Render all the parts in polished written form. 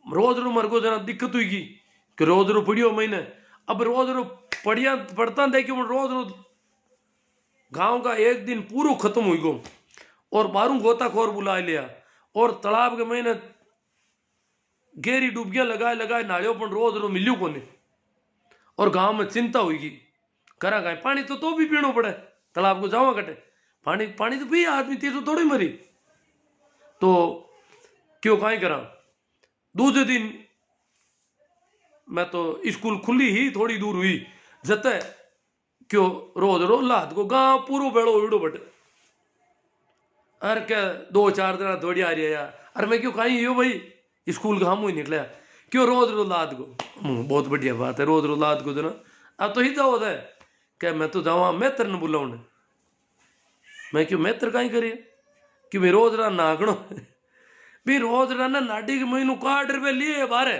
रोज रो मर को जना दिक्कत हुई कि रोज रो पढ़ियो महीने अब रोज रो पढ़िया पढ़ता देखियो रोज रो गांव का एक दिन पूरा खत्म हुई गो और बारू गोताखोर बुला लिया और तालाब के महीने गहरी डूबियां लगाए लगाए नालियों पर रोज रो मिलियो कोने और गांव में चिंता हुई करा गाय पानी तो भी पीनो पड़े तालाब को जावा कटे पानी पानी तो पी आदमी तीर तो थोड़ी मरी तो क्यों काई करा दूसरे दिन मैं तो स्कूल खुली ही थोड़ी दूर हुई जते क्यों रोज रो लाद को गांव पूरो बेड़ो उड़ो बटे अरे क्या 2-4 दिन दौड़ी आ रही है यार अरे मैं क्यों कहीं यो भाई स्कूल का हम ही निकला क्यों रोज रो लाद को बहुत बढ़िया बात है रोज रो लाद को जना अब तो ही जाओ है क्या मैं तो जावा मैं तेरे बुलाऊ मैं क्यों मैं तेरे कहीं करी कि मैं रोज रा नागणो भी रोज रा ना नाडी के महीनों 8 रुपये लिए बारे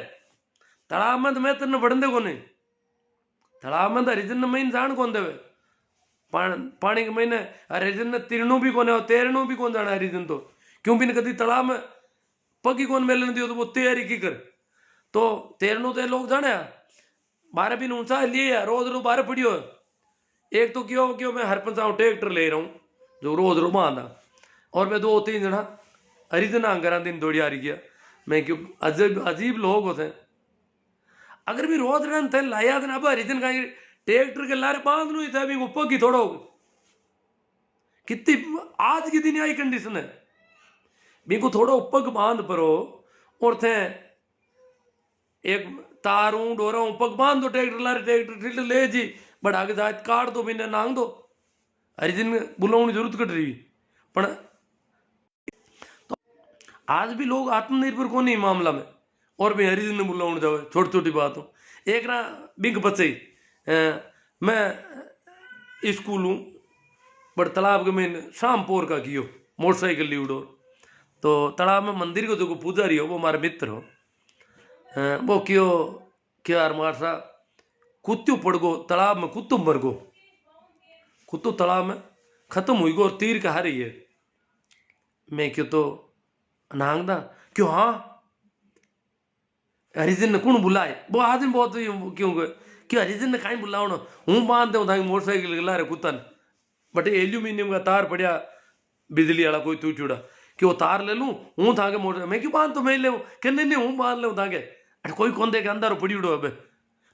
तालाब में तो मैं तेरे बढ़ने को नहीं तालाब में तो हरिजन महीने जान कौन देवे पानी के महीने हरिजन ने तिरनू भी कोने और तैरनू भी कौन जाना हरिजन तो क्यों भी कदी तालाब में पगी कौन मेलन दियो तो वो तैयारी की कर तो तैरनू तो लोग जाने बारह भी ऊंचा लिए रोज रो बारह पड़ियो एक तो क्यों क्यों मैं हर पंचाऊ ट्रैक्टर ले रहा हूँ जो रोज रो बांधा और मैं 2-3 जना हरिजन आंगरा दिन दौड़ी आ रही गया मैं क्यों अजीब अजीब लोग होते हैं अगर भी रोज रन थे लाया था अब हरिजन का ट्रैक्टर के लारे बांध लो था भी ऊपर की थोड़ा कितनी आज की दिन आई कंडीशन है भी को थोड़ा ऊपर बांध परो और थे एक तारू डोरा ऊपर बांध दो ट्रैक्टर लारे ट्रैक्टर ले जी बट आगे जाए काट दो बिना नांग दो हरिजन बुलाने जरूरत कट रही पर तो आज भी लोग आत्मनिर्भर को नहीं मामला में और भी हरिजन ने बुलाने जाओ छोटी छोटी बात हो एक ना बिग बच्चे मैं स्कूल हूँ बट तालाब के में शाम पोर का कियो मोटरसाइकिल ली उड़ो तो तालाब में मंदिर को जो पुजारी हो वो हमारे मित्र हो वो क्यों क्या यार मार सा कुत्तू पड़ गो तालाब में कुत्तू मर गो कुत्तू तालाब में खत्म हुई गो और तीर का हारी है मैं क्यों तो नांगदा क्यों हाँ हरिजन ने कौन बुलाए वो आदमी बहुत क्यों क्यों हरिजन ने कहीं बुलाओ हूँ बांध दो था मोटरसाइकिल ला रहे कुत्ता ने बट एल्यूमिनियम का तार पड़िया बिजली वाला कोई तू चूड़ा कि वो तार ले लूँ हूँ था मोटर मैं क्यों बांध तो मैं ले कि नहीं हूँ बांध ले था अरे कोई कौन देखे अंदर पड़ी उड़ो अब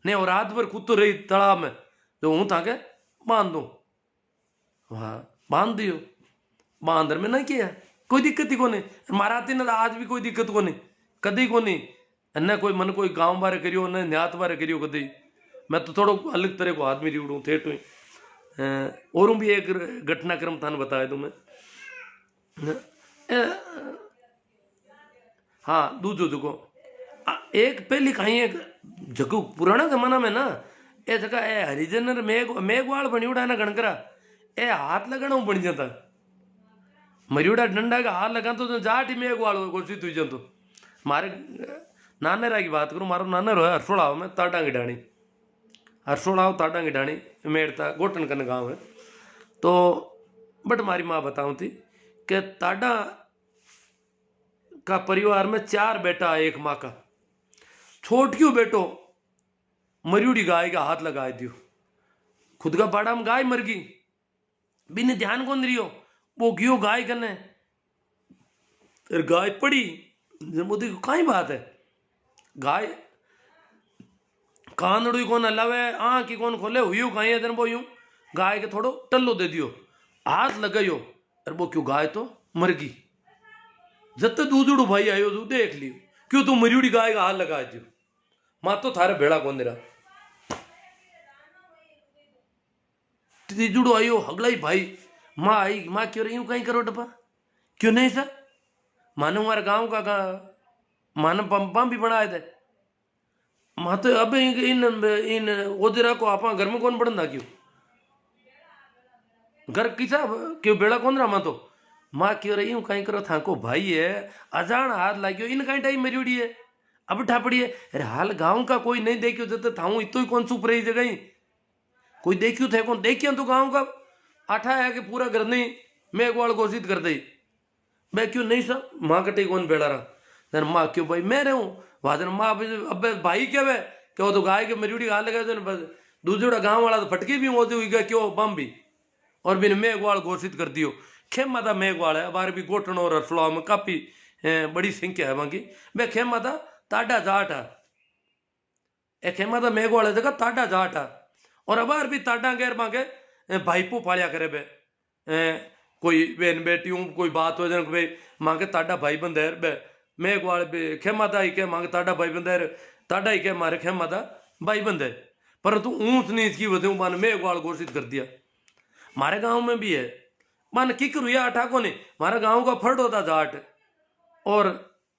नहीं और रात भर कुत्तो रही तालाब में तो हूँ था बांध दो हाँ बांध दियो बांध में नहीं किया कोई दिक्कत ही को नहीं माराती ना आज भी कोई दिक्कत को नहीं कदी को नहीं न कोई मन कोई गांव बारे करियो न न्यात बारे करियो कदी मैं तो थोड़ा अलग तरह को आदमी रिवड़ू थे तो और भी एक घटनाक्रम थाने बताया तुम्हें हाँ दूजो जुगो एक पहली कहीं एक जगह पुराना जमाना में ना ए जगह ए हरिजन मेघवाल बनी उड़ा ना गणकरा ए हाथ लगाना बन जाता मरियोड़ा डंडा का हाथ लगा तो जाट ही मेघवाल घोषित हुई तो मारे नानेरा की बात करूँ मारो नाना रो हरसोड़ाव में ताटा की डाणी हरसोड़ाव ताटा की डाणी मेड़ता गोटन कन गाँव है तो बट हमारी माँ बताऊँ थी कि ताडा का परिवार में 4 बेटा है एक माँ का छोटियो बेटो मरियोड़ी गाय का हाथ लगा दियो खुद का बाड़ा में गाय मर गई बिन ध्यान कौन रियो वो गियो गाय कने गाय पड़ी मोदी कहीं बात है गाय कानड़ू कौन हलावे आँख कौन खोले हुई कहीं है वो यूं गाय के थोड़ो टल्लो दे दियो हाथ लगायो अरे वो क्यों गाय तो मर गई जब दूधड़ू भाई आयो तू देख लियो क्यों तू मरियोड़ी गाय का हाथ लगा दियो माँ तो थारे भेड़ा कौन रहा तीजुड़ो आयो हगलाई भाई माँ आई माँ क्यों रही हूँ कहीं करो डब्बा क्यों नहीं सर मानो हमारे गांव का मानो पंपा भी बनाए थे माँ तो अब इन ओजरा को आप घर में कौन पढ़ना क्यों घर किसा क्यों बेड़ा कौन रहा माँ तो माँ क्यों रही हूँ कहीं करो था को भाई है अजान हाथ लागियो इन कहीं टाइम मेरी उड़ी है अब ठापड़ी है अरे हाल गांव का कोई नहीं देखियो जब था इतो ही कौन सुप रही जगह कोई देखियो थे कौन देखियो तो गांव का आठा है कि पूरा घर नहीं मेघवाल घोषित कर दई मैं क्यों नहीं सर माँ कटे कौन बेड़ा रहा जन माँ क्यों भाई मैं रहूं वादन माँ अब भाई क्या वे कि वो तो गाय के मरीड़ी हाल लगा बस दूसरा गांव वाला तो फटके भी होते हुई गया क्यों बम भी और बिन मेघवाल घोषित कर दियो। खेमा था मेघवाल है बार भी गोटन और रसलाव में काफी बड़ी संख्या है वहां की। वे खेमा था ताडा जाट है ए खेमा था मेघवाल है जगह ताडा जाट है और अबार भी ताडा गैर मांगे भाईपो पालिया करे बे कोई बहन बेटियों कोई बात हो जाए भाई मांगे ताडा भाई बंदेर बे मेघवाल खेमा था ही के मांगे ताडा भाई बंदेर ताडा ही के मारे खेमा था भाई बंदे परंतु ऊंच नीच की वजह मान मेघवाल घोषित कर दिया। हमारे गांव में भी है मान की करू या ठाको ने हमारा गांव का फर्ड होता जाट और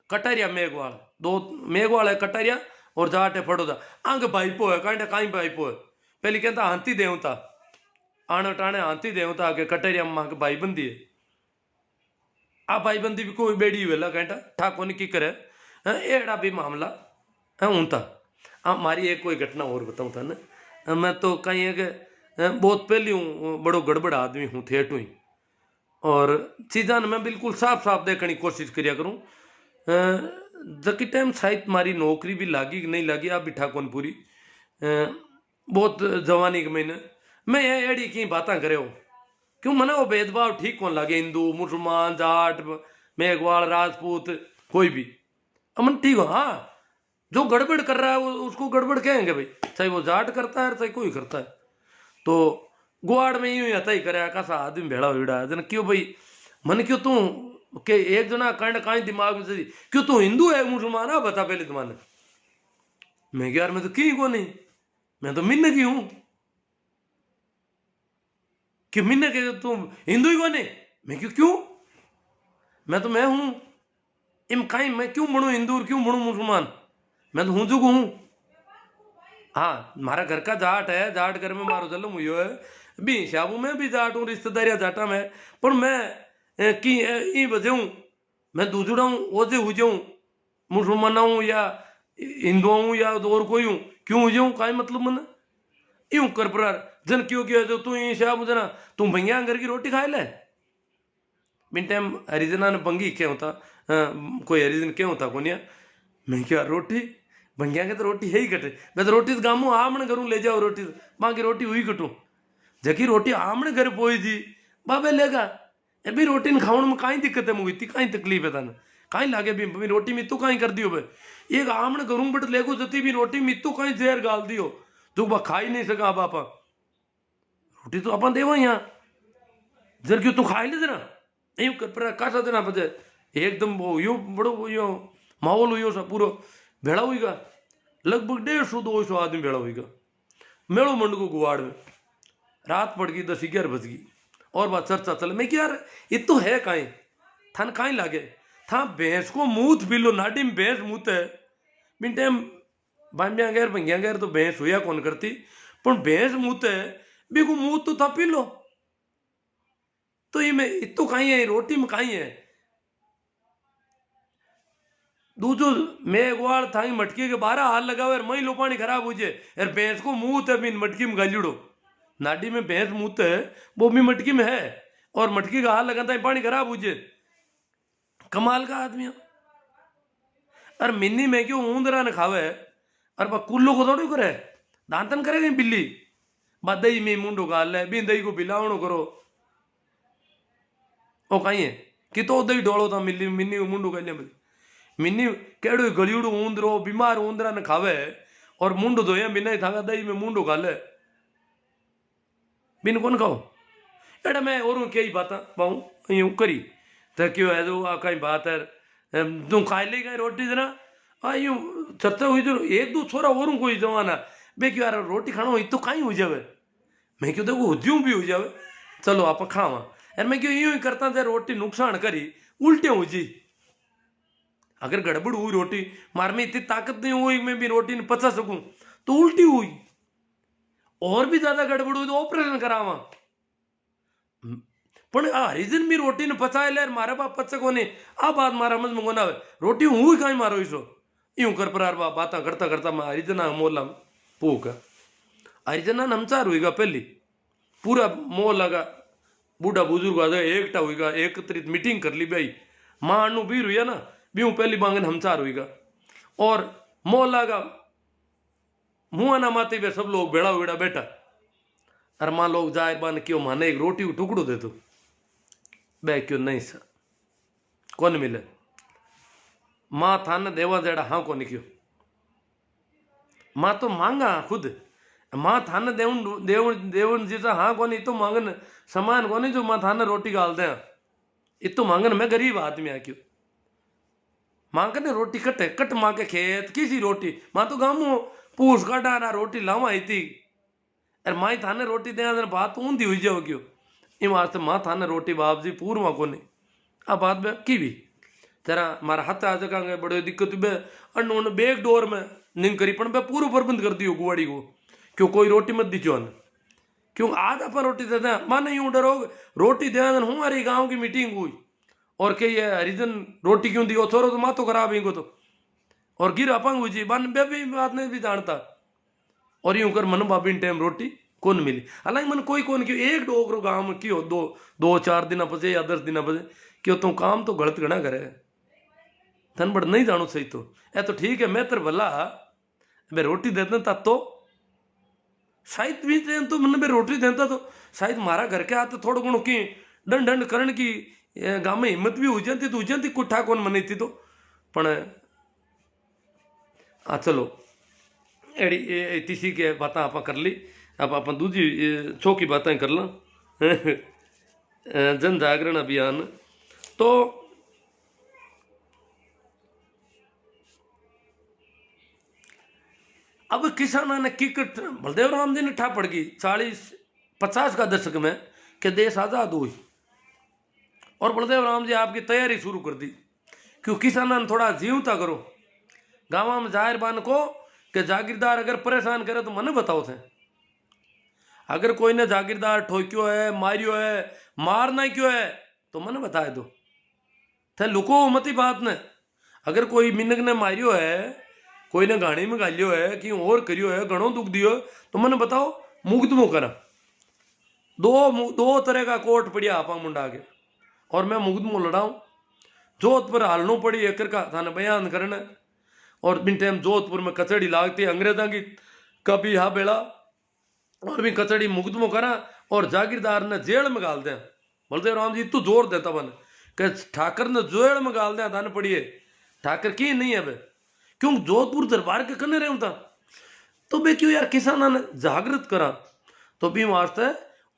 कटारिया मेघवाल दो मेघवाल है कटारिया और जाट है फर्ड होता अंग भाईपो है कांटे काई भाईपो है पहले कहता हाथी देवता आने टाणे हाथी देवता के कटारिया मां के भाई बंदी है आ भाई बंदी भी कोई बेड़ी वेला कहता ठाको ने की करे एड़ा भी मामला है ऊंता हमारी एक कोई घटना और बताऊं था ना मैं तो कहीं है कि बहुत पहले हूँ बड़ो गड़बड़ आदमी हूँ ठेठ हुई और चीज़ा मैं बिल्कुल साफ साफ देखने की कोशिश करिया करूँ जबकि टाइम शायद मारी नौकरी भी लागी कि नहीं लागी आप भी ठाकोन पूरी बहुत जवानी के महीने मैं ये एड़ी की बातें करे हो क्यों मना वो भेदभाव ठीक कौन लगे हिंदू मुसलमान जाट मेघवाल राजपूत कोई भी अमन ठीक हो। हाँ जो गड़बड़ कर रहा है वो उसको गड़बड़ कहेंगे भाई चाहे वो जाट करता है चाहे कोई करता है। तो गुआड़ में यूं आता ही करे कैसा आदमी भेड़ा हुआ जन क्यों भाई मन क्यों तू के एक जना कंड काई दिमाग में से क्यों तू हिंदू है मुसलमान है बता पहले तुम्हारे मैं यार मैं तो की को नहीं मैं तो मिन्न की हूं कि मिन्न के तुम हिंदू ही को नहीं मैं क्यों मैं तो मैं हूं इम काई मैं क्यों बनू हिंदू और क्यों बनू मुसलमान मैं तो हूं जो हूं। हाँ हमारा घर का जाट है जाट घर में मारो जन्म हुई है भी शाबू में भी जाट हूँ रिश्तेदारिया जाटा में पर मैं की ई वजह हूँ मैं दूसरा हूँ ओजे हो जाऊँ मुसलमान हूँ या हिंदू हूँ या और कोई हूँ क्यों हो जाऊँ काई मतलब मन यूं कर पर जन क्यों किया जो तू ये शाबू जना तू भैया घर की रोटी खाए ले बिन टाइम हरिजना ने पंगी क्या होता कोई हरिजन क्या होता कोनिया मैं क्या रोटी भंगिया के तो रोटी है ही कटे मैं तो रोटी गामू आमने करूँ ले जाओ रोटी माँ की रोटी हुई कटू जकी रोटी आमने घर पोई जी बाबे लेगा ए भी रोटी न खावन में काई दिक्कत है मुझे काई तकलीफ है तन काई लागे भी रोटी मित्तू काई कर दियो भाई एक आमने करूँ बट लेगो जती भी रोटी मित्तू काई जहर गाल दियो जो बा खा ही नहीं सका बापा रोटी तो अपन देवा यहाँ जर क्यों तू खाई ले जरा यूं कर पर कासा देना बजे एकदम वो यो बड़ो यो माहौल हुई सा पूरा भेड़ा हुईगा लगभग 150-200 आदमी भेड़ा हुईगा मेड़ो मंड को गुवाड़ में रात पड़ गई 10-11 बज गई और बात चर्चा चल मैं क्या यार ये तो है काई थान काई लागे था भैंस को मूत बिलो नाडी में भैंस मूत है बिन टाइम बांबिया गैर भंगिया गैर तो भैंस हुआ कौन करती पर भैंस मूत है बिको मूत तो था पी लो तो ये मैं इतो काई है रोटी में काई है दूजो मेघवाल थाई मटकी के 12 हाल लगावे और मई लो पानी खराब हो जाए यार भैंस को मुंह है बिन मटकी में गालिड़ो नाडी में भैंस मुंह है वो भी मटकी में है और मटकी का हाल लगाता है पानी खराब हो जाए कमाल का आदमी अरे मिन्नी में क्यों ऊंदरा ने खावे अरे कुल्लो को थोड़ी करे दांतन करेगा बिल्ली बा दही में मुंडो गाल है बिन दही को बिलावणो करो ओ कहीं है कि तो दही डोलो था मिल्ली मिन्नी को मुंडो गाल मिन्नी केड़ो गलियोड़ो ऊंदरो बीमार ऊंदरा ने खावे और मुंडो धोया बिना ही थागा दही में मुंडो गाले बिन कौन खाओ एड़ा मैं और क्या ही बात पाऊं यूं करी तो क्यों है जो कहीं बात है तू खा ले गए रोटी जरा यूं चर्चा हुई जो एक दो छोरा और कोई जवाना मैं क्यों यार रोटी खाना हुई तो कहीं हो जावे मैं क्यों देखो हुज्यूं भी हो जावे चलो आप खावा यार मैं क्यों यूं ही करता था रोटी नुकसान करी उल्टे हो जी अगर गड़बड़ हुई रोटी मार में इतनी ताकत नहीं हुई मैं भी रोटी नहीं पचा सकूं तो उल्टी हुई और भी ज्यादा गड़बड़ हुई तो ऑपरेशन करावा पण हरिजन भी रोटी ने पचाए ले मारे बाप पच को नहीं आ बात मारा मज मंगोना रोटी हुई कहीं मारो इसो यूं कर पर बात करता करता मैं हरिजना मोला पूक हरिजना नमचार हुईगा पहली पूरा मोह लगा बूढ़ा बुजुर्ग एकटा हुईगा एकत्रित मीटिंग कर ली भाई मां भी हुई ना भी पहली बांगन हमचार हुईगा और मोहल्ला का मुंह ना माते वे सब लोग बेड़ा वेड़ा बैठा और मां लोग जाहिर बान क्यों माने एक रोटी को टुकड़ो दे दो बे क्यों नहीं सा कौन मिले मां थाने देवा जेड़ा हाँ कौन क्यों मां तो मांगा खुद मां थाने देवन देवन देवन जैसा हाँ कौन तो मांगन समान कौन जो मां थाने रोटी गाल दे इतो मांगन मैं गरीब आदमी आ क्यों मां कने रोटी कट कट मां के खेत किसी रोटी मां तो गामो पूछ काटा ना रोटी लावा आई थी अरे माई थाने रोटी दे बात ऊंधी हुई जाओ क्यों इन वास्ते मां थाने रोटी बाप जी पूर्वा को नहीं आ बात में की भी तेरा मारा हाथ आ सका बड़े दिक्कत बे अन्न बेग डोर में निंग करी पण बे पूरा प्रबंध कर दियो गुवाड़ी को क्यों कोई रोटी मत दीचो न क्यों आज अपन रोटी देते माने यूं डरो रोटी दे हमारी गांव की मीटिंग हुई और के ये हरिजन रोटी क्यों दियो छोरो तो मातो खराब ही को तो और गिर अपंग हुई जी बन बे भी बात नहीं भी जानता और यूं कर मन बाबी टाइम रोटी कौन मिली हालांकि मन कोई कौन क्यों एक डोगरो गांव में क्यों दो 4 दिन पचे या 10 दिन पचे क्यों तुम काम तो गलत घना करे थन बड़ नहीं जानो सही तो ए तो ठीक है मैं तेरे भला मैं रोटी देता था तो शायद भी तो मन में रोटी देता तो शायद मारा घर के आते थोड़ा गुणों की दंड दंड करण की गांव में हिम्मत भी हो जाती तो हो जाती कुठा कौन मनी थी तो पण हाँ चलो एड़ी तीसी के बातें आप कर ली अब आप दूजी चौकी बातें कर ला जन जागरण अभियान तो अब किसाना ने किकट बलदेव राम जी ने ठा पड़ गई 40-50 का दशक में कि देश आजाद हुई और बलदेव राम जी आपकी तैयारी शुरू कर दी क्यों किसाना ने थोड़ा जीवता करो गाँव में जाहिर बान को कि जागीरदार अगर परेशान करे तो मने बताओ थे अगर कोई ने जागीरदार ठोक्यो है मारियो है मारना क्यों है तो मने बताए दो थे लुको मती बात ने अगर कोई मिनक ने मारियो है कोई ने गाड़ी में गालियो है कि और करियो है घणो दुख दियो तो मने बताओ मुकदमो करा दो तरह का कोर्ट पड़िया आपा मुंडा के और मैं मुकदमो लड़ाऊं जोधपुर हालनो पड़ी एक का थाने बयान करना और बिन टाइम जोधपुर में कचड़ी लागती अंग्रेजा की कभी हा बेड़ा और भी कचड़ी मुकदमो करा और जागीरदार ने जेल में गाल दें बलदेव राम जी तू जोर देता बन कि ठाकर ने जेल में गाल दें थाने पड़िए ठाकर की नहीं है बे क्यों जोधपुर दरबार के कने रहे था तो बे क्यों यार किसाना ने जागृत करा तो भी वास्ते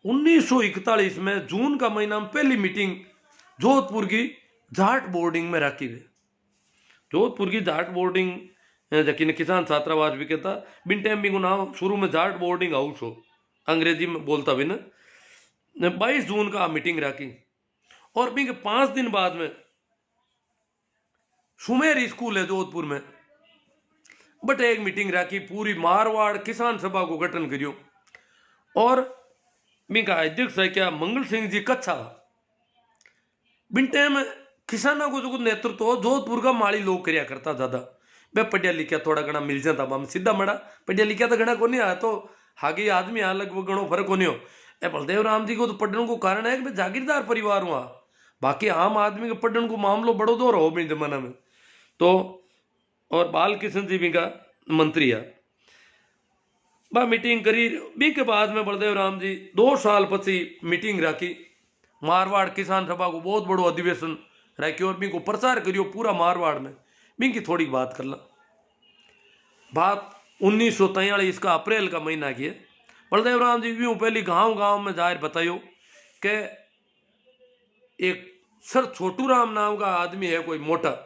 1941 में जून का महीना में पहली मीटिंग जोधपुर की जाट बोर्डिंग में रखी गई जोधपुर की जाट बोर्डिंग जबकि किसान छात्रावास भी कहता बिन टाइम भी को नाम शुरू में जाट बोर्डिंग हाउस हो अंग्रेजी में बोलता भी ना 22 जून का मीटिंग रखी और भी 5 दिन बाद में सुमेर स्कूल है जोधपुर में बट एक मीटिंग रखी पूरी मारवाड़ किसान सभा को गठन करियो और बिका अध्यक्ष है क्या मंगल सिंह जी कच्छा बिन टाइम किसानों को जो नेतृत्व हो जोधपुर का माड़ी लोग करया करता ज्यादा मैं पढ़िया लिखा थोड़ा घना मिल जाता हम सीधा मड़ा पढ़िया लिखा तो घना को नहीं आया तो हागे आदमी यहाँ लगभग घणो फर्क को नहीं हो ए बलदेव राम जी को तो पढ़ने को कारण है कि मैं जागीरदार परिवार हुआ बाकी आम आदमी के पढ़ने को मामलो बड़ो दौर हो भी जमाना में तो और बाल किशन जी भी का मंत्री है बा मीटिंग करी बी के बाद में बलदेव राम जी 2 साल पची मीटिंग रखी मारवाड़ किसान सभा को बहुत बड़ो अधिवेशन रखी और बी को प्रचार करियो पूरा मारवाड़ में बी की थोड़ी बात कर ला बात 1943 का अप्रैल का महीना की है बलदेव राम जी यूं पहली गांव गांव में जाहिर बतायो कि एक सर छोटू राम नाम का आदमी है कोई मोटा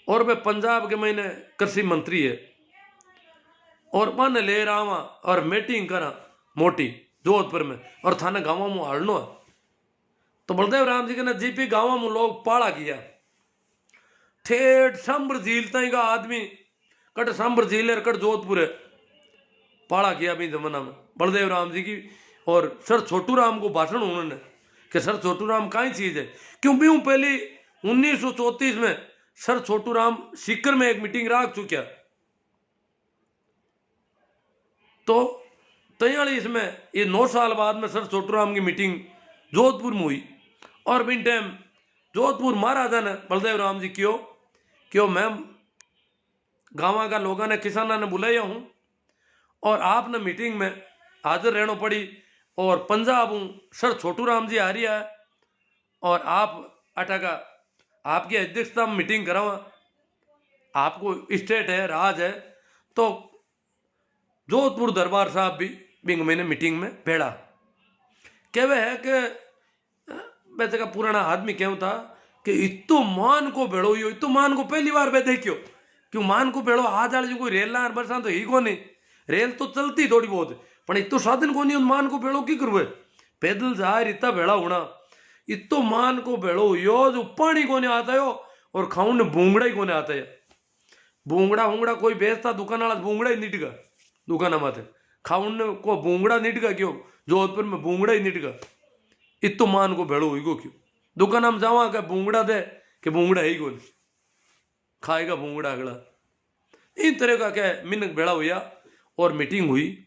और वह पंजाब के महीने कृषि मंत्री है और मन ले रहा और मीटिंग करा मोटी जोधपुर में और थाने गाँव में हालनो तो बलदेव राम जी के ने जीपी गाँव में लोग पाड़ा किया ठेठ सांबर झील तई का आदमी कट सांबर झील है कट जोधपुर है पाड़ा किया भी जमाना में बलदेव राम जी की और सर छोटू राम को भाषण उन्होंने कि सर छोटू राम काई चीज है क्यों भी पहली 1934 में सर छोटू राम सीकर में एक मीटिंग रख चुका तो 43 में ये 9 साल बाद में सर छोटू राम की मीटिंग जोधपुर में हुई और बिन टाइम जोधपुर महाराजा ने बलदेव राम जी क्यों मैं गाँव का लोगों ने किसाना ने बुलाया हूँ और आपने मीटिंग में हाजिर रहना पड़ी और पंजाब हूँ सर छोटू राम जी आ रही है और आप अटा का आपकी अध्यक्षता में मीटिंग करावा, आपको स्टेट है राज है, तो जोधपुर दरबार साहब भी बिंग मैंने मीटिंग में भेड़ा कहवे है कि वैसे का पुराना आदमी क्यों था कि इतो मान को भेड़ो यो इतो मान को पहली बार वे देखियो क्यों मान को भेड़ो आज आले जो कोई रेल ना बरसा तो ही को नहीं रेल तो चलती थोड़ी बहुत पर इतो साधन को नहीं मान को भेड़ो की करवे पैदल जा इतना भेड़ा होना इतो मान को भेड़ो यो जो पानी को नहीं आता यो और खाऊं ने भूंगड़ा ही को नहीं आता है भूंगड़ा हूंगड़ा कोई बेचता दुकान वाला भूंगड़ा ही निटगा दुकान माथे खाऊं ने को भूंगड़ा निटगा क्यों जोधपुर में भूंगड़ा ही निटगा इतो मान को भेड़ो हुई को क्यों दुकान हम जावा के भूंगड़ा दे कि भूंगड़ा ही को खाएगा भूंगड़ा अगला इन तरह का क्या मिनक भेड़ा हुआ और मीटिंग हुई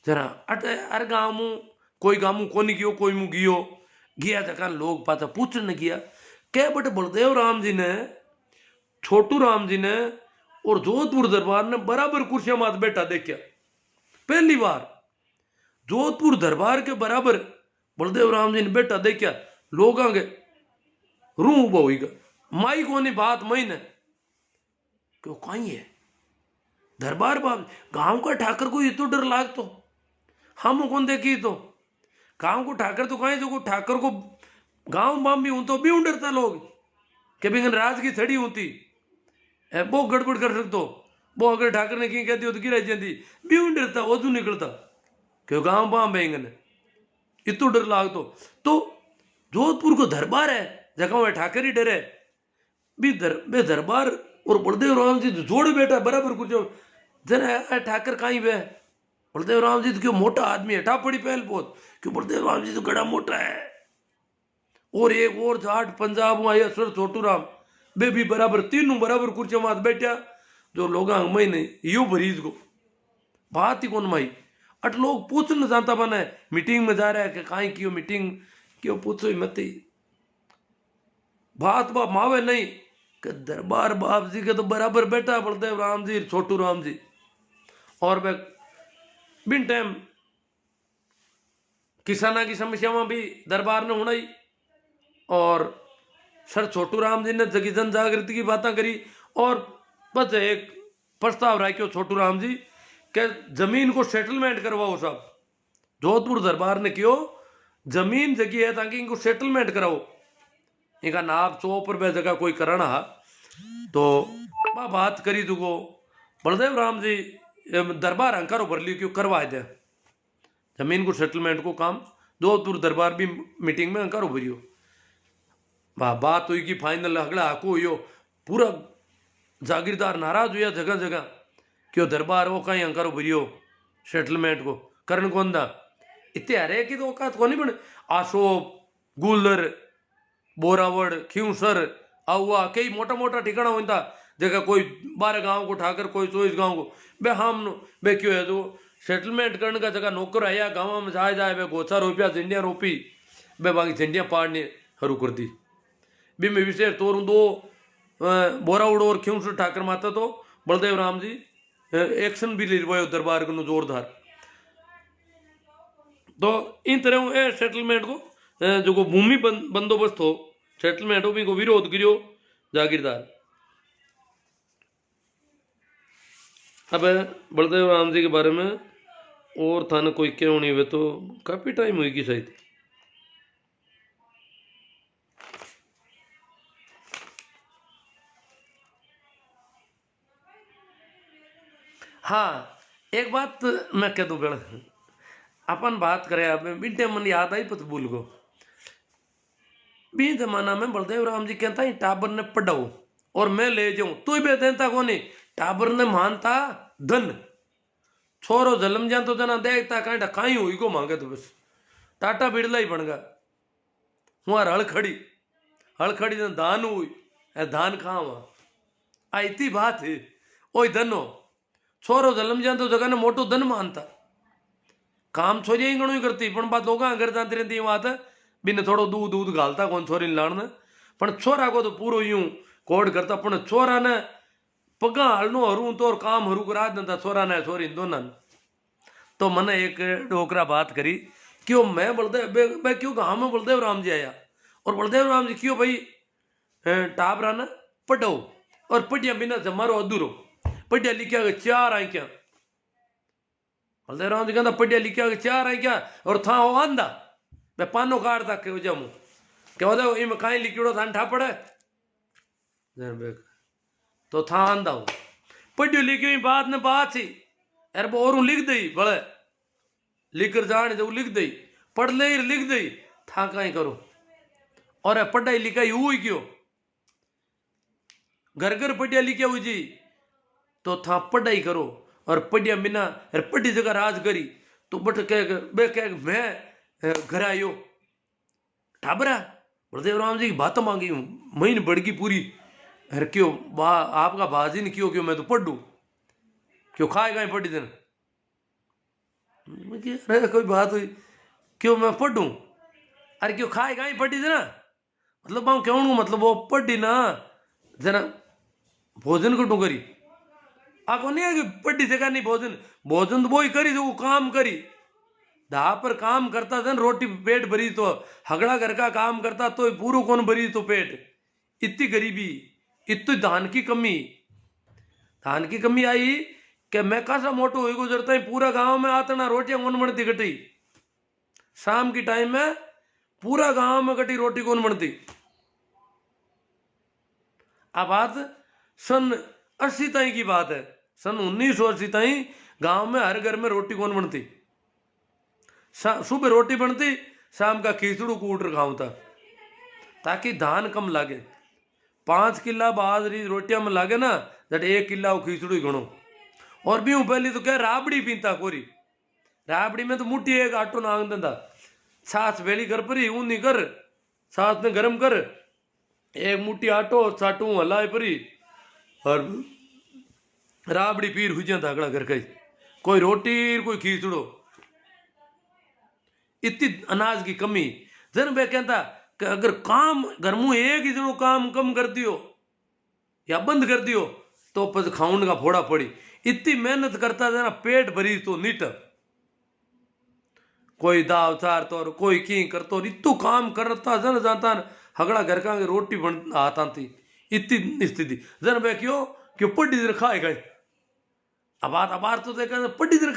जरा अरे गाँव में कोई गाँव को नहीं कियो कोई मुँह गियो गया जगह लोग पाता पूछने किया क्या बट बलदेव राम जी ने छोटू राम जी ने और जोधपुर दरबार ने बराबर कुर्सियां मात बैठा देखा पहली बार जोधपुर दरबार के बराबर बलदेव राम जी ने बैठा देखा लोग आगे रू उबा हुईगा माई को नहीं बात मई ने क्यों कहीं है दरबार बाब गांव का ठाकर को ये तो डर लाग तो हम कौन देखी तो गांव को ठाकर तो कहीं जो ठाकर को गांव बाम भी हूं तो भी डरता लोग कि भी राज की छड़ी होती वो गड़बड़ कर सकते वो अगर ठाकर ने कहीं कहती हो तो गिराई जाती भी डरता वो तू निकलता क्यों गांव बाम बेंगन इतो डर लाग तो जोधपुर को दरबार है जगह में ठाकर ही डरे भी दरबार और बलदेव राम जी जोड़ बैठा बराबर कुछ जरा ठाकर कहीं वे बलदेव राम जी तो क्यों मोटा आदमी हटा पड़ी पहल बहुत क्यों बलदेव राम जी तो गड़ा मोटा है और एक और जाट पंजाब आया सर छोटू राम बे भी बराबर तीनों बराबर कुर्सी मात बैठा जो लोग मई नहीं यू भरीज को बात ही कौन माई अट लोग पूछना जानता बना है मीटिंग में जा रहा है कि कहीं क्यों मीटिंग क्यों पूछो ही मत बात बाप मावे नहीं कि दरबार बाप जी के तो बराबर बैठा बलदेव राम जी छोटू राम जी और वह बिन टाइम किसाना की समस्याओं भी दरबार ने होना ही और सर छोटू राम जी ने जगी जन जागृति की बातें करी और बस एक प्रस्ताव रखो छोटू राम जी के जमीन को सेटलमेंट करवाओ साहब जोधपुर दरबार ने क्यों जमीन जगी है ताकि इनको सेटलमेंट कराओ इनका नाप चौपर पे जगह कोई करना है तो बात करी तुको बलदेव राम जी दरबार अंकारो भर लियो क्यों करवाए दे जमीन को सेटलमेंट को काम जोधपुर दरबार भी मीटिंग में अंकारो भरियो बात हुई कि फाइनल अगला हाको हुई पूरा जागीरदार नाराज हुआ जगह जगह क्यों दरबार वो कहीं अंकारो भरियो सेटलमेंट को करण कौन दा इतने हरे की तो औकात को नहीं बने आशोप गुलर बोरावड़ खींसर आउआ कई मोटा मोटा ठिकाना होता जगह कोई 12 गांव को ठाकर कोई 24 गांव को बे हम बे क्यों है तो सेटलमेंट करने का जगह नौकर आया गाँव में जाए बे गोचा रोपिया झंडिया रोपी बे बाकी झंडिया पाड़ने हरू कर दी बी में विशेष तौर दो बोरावड़ और खींसर ठाकर माता तो बलदेव राम जी एक्शन भी ले रहे दरबार को जोरदार तो इन तरह सेटलमेंट को जो को भूमि बंदोबस्त हो सेटलमेंट हो भी को विरोध करियो जागीरदार अब बलदेव राम जी के बारे में और थाने कोई क्यों नहीं हुए तो काफी टाइम हुई कि शायद हाँ एक बात मैं कह दूं बेड़ा अपन बात करें अब बिंटे मन याद आई पत भूल गो बी जमाना में बलदेव राम जी कहता है टाबर ने पढ़ाओ और मैं ले जाऊं तू भी देता को नहीं टाबर ने मानता धन छोरो जलम जा तो जना देखता कहीं कहीं हुई को मांगे तो बस टाटा बिड़ला ही बन गया वहां हड़खड़ी ने धान हुई धान कहाँ वहां आई बात है ओ धन हो छोरो जलम जा तो जगह ने मोटो धन मानता काम छोरिया ही घणो ही करती पण बात लोग घर जाती रहती बात बिन थोड़ो दूध घालता कौन छोरी लाण पण छोरा को तो पूरो यूं कोड करता, पण छोरा ने पगा हलनो हरू तो और काम हरू करा देता छोरा ने छोरी दोनों। तो मैंने एक डोकरा बात करी क्यों मैं बलदेव मैं क्यों गाँव में बलदेव राम जी आया, और बलदेव राम जी क्यों भाई टाबरा ने पढ़ो और पढ़िया बिना से मारो अधूरो, पढ़िया लिखा के 4 आई क्या। बलदेव राम जी कहता पढ़िया लिखा के 4 आई क्या, और था वो आंदा मैं पानो काटता के जमू के वो इम कहीं लिखिड़ो था ठा पड़े तो था आंदा हो पढ़ियो लिखियो बात ने बात सी यार वो और लिख दई भले लिख कर जाने जो लिख दई पढ़ ले लिख दई था कहीं करो। और पढ़ाई लिखाई हुई क्यों घर घर पढ़िया लिखा हुई जी तो था पढ़ाई करो, और पढ़िया बिना पढ़ी जगह राज करी तो बट कह मैं घर आयो ठाबरा बलदेव राम जी की बात मांगी हूं महीन बढ़गी पूरी। अरे क्यों आपका बाजी ने क्यों मैं तो पढ़ दू क्यों खाएगा पढ़ी दिन। अरे कोई बात हुई क्यों मैं पढ़ू, अरे क्यों खाएगा ही पढ़ी ना मतलब मैं क्यों मतलब वो पढ़ी ना जना भोजन कटू करी आको नहीं है कि पढ़ी जगह नहीं भोजन भोजन तो वो ही करी जो वो काम करी धा पर काम करता था रोटी पेट भरी तो हगड़ा घर का काम करता तो पूरा कौन भरी तो पेट। इतनी गरीबी इतनी धान की कमी आई कि मैं कैसा मोटो हुई गुजरता है पूरा गांव में आता ना रोटियां कौन बनती कटी शाम की टाइम में पूरा गांव में कटी रोटी कौन बनती। अब बात सन 80 ताई की बात है, सन 1980 ताई गांव में हर घर में रोटी कौन बनती, सुबह रोटी बनती शाम का खिचड़ू कूट खाऊं था ताकि धान कम लागे। 5 किला बाजरी रोटियां में लागे ना जट 1 किला वो खिचड़ू घणो। और भी पहली तो क्या राबड़ी पीता कोरी राबड़ी में तो मुट्ठी एक आटो नांग देता छाछ वेली कर परी ऊनी कर छाछ ने गरम कर एक मुट्ठी आटो चाटू हलाए परी और राबड़ी पीर हुई जाता अगला घर का कोई रोटी कोई खिचड़ो। इतनी अनाज की कमी जन वे कहता कि अगर काम घर में एक ही जनो काम कम कर दियो या बंद कर दियो तो पस खाउन का फोड़ा पड़ी। इतनी मेहनत करता था ना पेट भरी तो नीट कोई दाव चार तो कोई की करतो इतू काम करता जन जाता हगड़ा घर का रोटी बन आता थी। इतनी स्थिति जन वे क्यों पढ़ी दिन खाए गए अब बात तो देखा पढ़ी दिन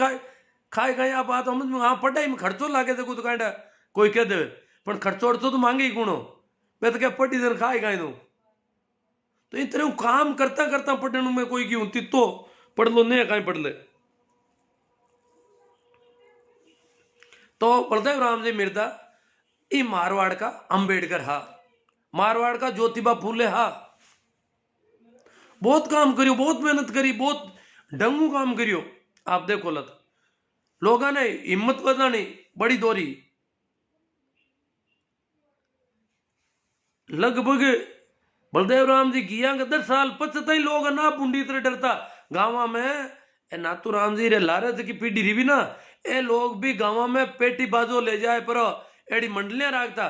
खाए गए आप बात समझ में। हाँ पढ़ाई में खर्चो लागे थे कुछ कांडा कोई कह दे पर खर्चो तो मांगे ही गुणो मैं तो क्या पढ़ी दिन खाए गए तो इन तरह काम करता करता पढ़ने में कोई क्यों तो पढ़ लो नहीं कहीं पढ़ ले। तो बलदेव राम जी मिर्दा ये मारवाड़ का अंबेडकर हा मारवाड़ का ज्योतिबा फूले हा बहुत काम करियो बहुत मेहनत करी बहुत डंगू काम करियो। आप देखो लत लोगों ने हिम्मत बजानी बड़ी दोरी लगभग बलदेव राम जी किया 10 साल 25 लोग ना पुंडी तरह डरता गाँव में नातू राम जी रे लारे की पीढ़ी रही भी ना ए लोग भी गाँव में पेटी बाजो ले जाए पर एड़ी मंडलियां राखता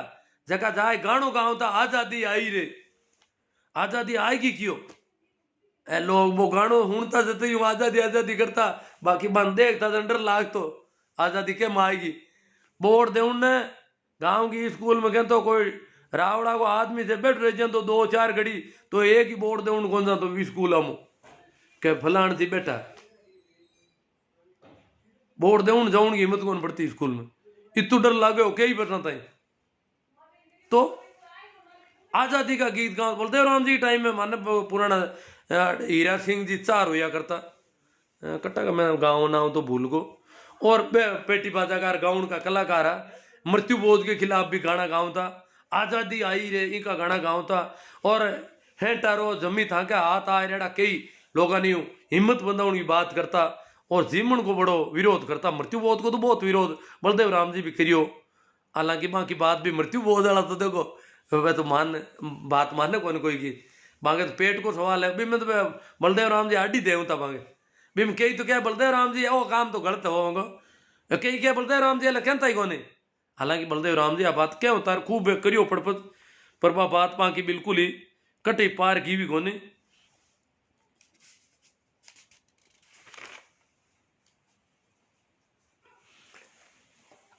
जगह जाए गानो गाँव था आजादी आई रे आजादी आएगी क्यों ए लोग वो गानो हुणता जते ही आजादी आजादी करता बाकी बंद देखता डर लाग तो आजादी के आएगी। बोर्ड दे उनने गाँव की स्कूल में कहते कोई रावड़ा को आदमी से बैठ रहे तो 2-4 घड़ी तो एक ही बोर्ड दे उन कौन सा तो स्कूल हम के फलान थी बैठा बोर्ड दे उन जाऊन की हिम्मत कौन पड़ती स्कूल में इतू डर लागे हो कई बरना था। तो आजादी का गीत गाँव बलदेव राम जी टाइम में माने पुराना हीरा सिंह जी 4 होया करता कट्टा का मैं गाँव ना तो भूल को और पेटी बाजाकार गाउन का कलाकार मृत्यु बोझ के खिलाफ भी गाना गाँव था आजादी आई रे इनका गाना गाँव था। और हेटारो जमी था क्या हाथ आए रेड़ा कई लोगों ने हिम्मत बंदा की बात करता और जीवन को बड़ो विरोध करता मृत्यु बोध को तो बहुत विरोध बलदेव राम जी भी करियो। हालांकि बाकी बात भी मृत्यु बोध वाला तो देखो वह तो बात मानने कौन कोई की बांगे तो पेट को सवाल है भी मैं तो बलदेव राम जी आडी दे बांगे भी मैं कही तो क्या बलदेव राम जी वो काम तो गलत हो कही क्या बलदेव राम जी कहता ही कौन। हालांकि बलदेव राम जी आ बात क्या होता है खूब करियो पड़पत पर वह बात पा की बिल्कुल ही कटे पार की भी कोने।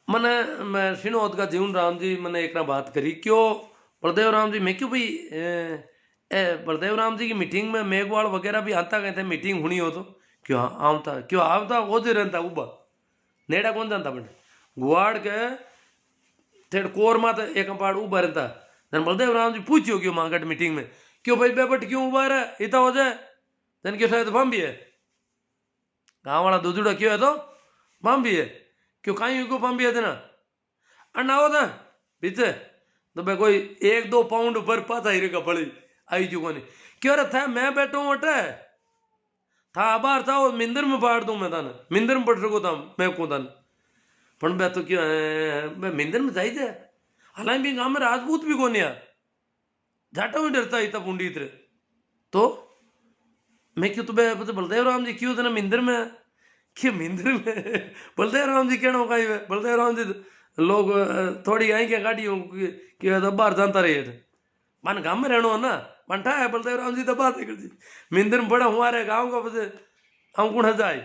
मैंने मैं सिनोद का जीवन राम जी मैंने एक ना बात करी क्यों बलदेव राम जी मैं क्यों भाई बलदेव राम जी की मीटिंग में मेघवाल वगैरह भी आता गए थे मीटिंग हुई हो तो क्यों आवता क्यों आवता वो जो रहता उबा नेड़ा कौन जानता बने गुआड़ के थेड़ कोर मात एक पाड़ उबा रहता जन बलदेव राम जी पूछियो क्यों मांगट मीटिंग में क्यों भाई बेबट क्यों उबा रहा इतना हो जाए जन क्यों शायद बम भी है गाँव वाला दूधुड़ा क्यों है तो बम भी है क्यों कहीं को बम भी है ना अन्ना होता पीछे तो भाई कोई 1-2 पाउंड ऊपर पाता ही रेगा पड़ी आई चुको नहीं क्यों रे था मैं बैठो वटे था बाहर था वो मिंदर में पाड़ दूं मैं ताने मिंदर में पड़ सको था मैं को ताने पण बे तो क्यों मैं मिंदर में जाई जाए हालांकि भी गांव में राजपूत भी कोनी यार जाटा भी डरता इतना पुंडी इतरे तो मैं क्यों तो बलदेव राम जी क्यों तना मिंदर में क्यों मिंदर में बलदेव राम जी कहना कहीं बलदेव राम जी लोग थोड़ी आई क्या गाड़ी कि बाहर जानता रहे थे मन गांव में रहना ना पंठा है बलदेव राम जी तो बात है जी मिंदर में बड़ा हमारे गाँव का बस हम कुण जाए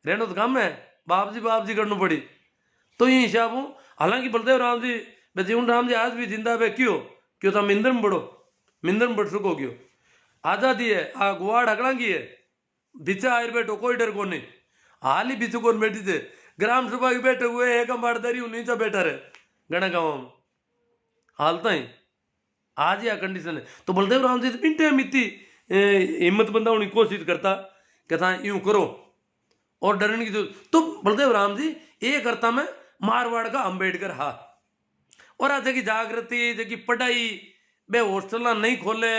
रहना तो गाँव में बाप जी करना पड़ी तो ये हिसाब हूँ हालांकि बलदेव राम जी जीवन राम जी आज भी जिंदा है क्यों था मिंदर में बढ़ो मिंदर में बढ़ सको क्यों आजादी है आ गुआड़ अगड़ा की है बिचा आयर बैठो कोई डर को नहीं हाल ही बिचू कौन बैठी थे ग्राम सभा के बैठे हुए एक बारदारी नीचे बैठा रहे गणा गाँव में हालता ही आज यह कंडीशन है तो बलदेव राम जी मिनटे मिट्टी हिम्मत बंदा की कोशिश करता कहता यूं करो और डरने की तो बलदेव राम जी ये करता मैं मारवाड़ का अंबेडकर हा और आज की जागृति जगी पढ़ाई बे हॉस्टल नहीं खोले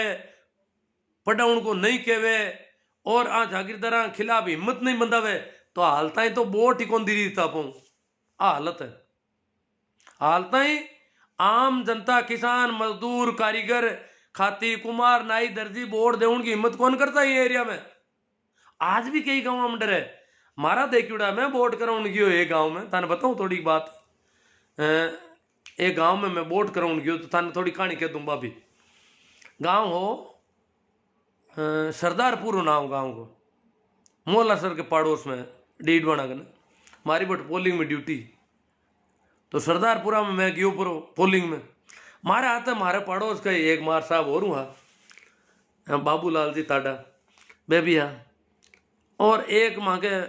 पढ़ा उनको नहीं कहवे और आ जागीरदारा खिलाफ हिम्मत नहीं बंदावे तो हालता ही तो बोट ही कौन दी था पाऊं हालत है हालता ही आम जनता किसान मजदूर कारीगर खाती कुमार नाई दर्जी बोर्ड दे उनकी हिम्मत कौन करता है ये एरिया में आज भी कई गाँव में डर है मारा देखियोड़ा मैं वोट कराउन गयो एक गांव में थाने बताऊं थोड़ी बात एक गांव में मैं वोट कराउन गयो तो थाने थोड़ी कहानी कह दूं भाभी गांव हो सरदारपुर नाम गांव को मोला सर के पड़ोस में डीडवाना कने मारी बट पोलिंग में ड्यूटी तो सरदारपुरा में मैं गयो पर पोलिंग में मारे आते मारे पड़ोस का एक मार साहब और हुआ बाबूलाल जी ताडा बेबिया और एक माँ के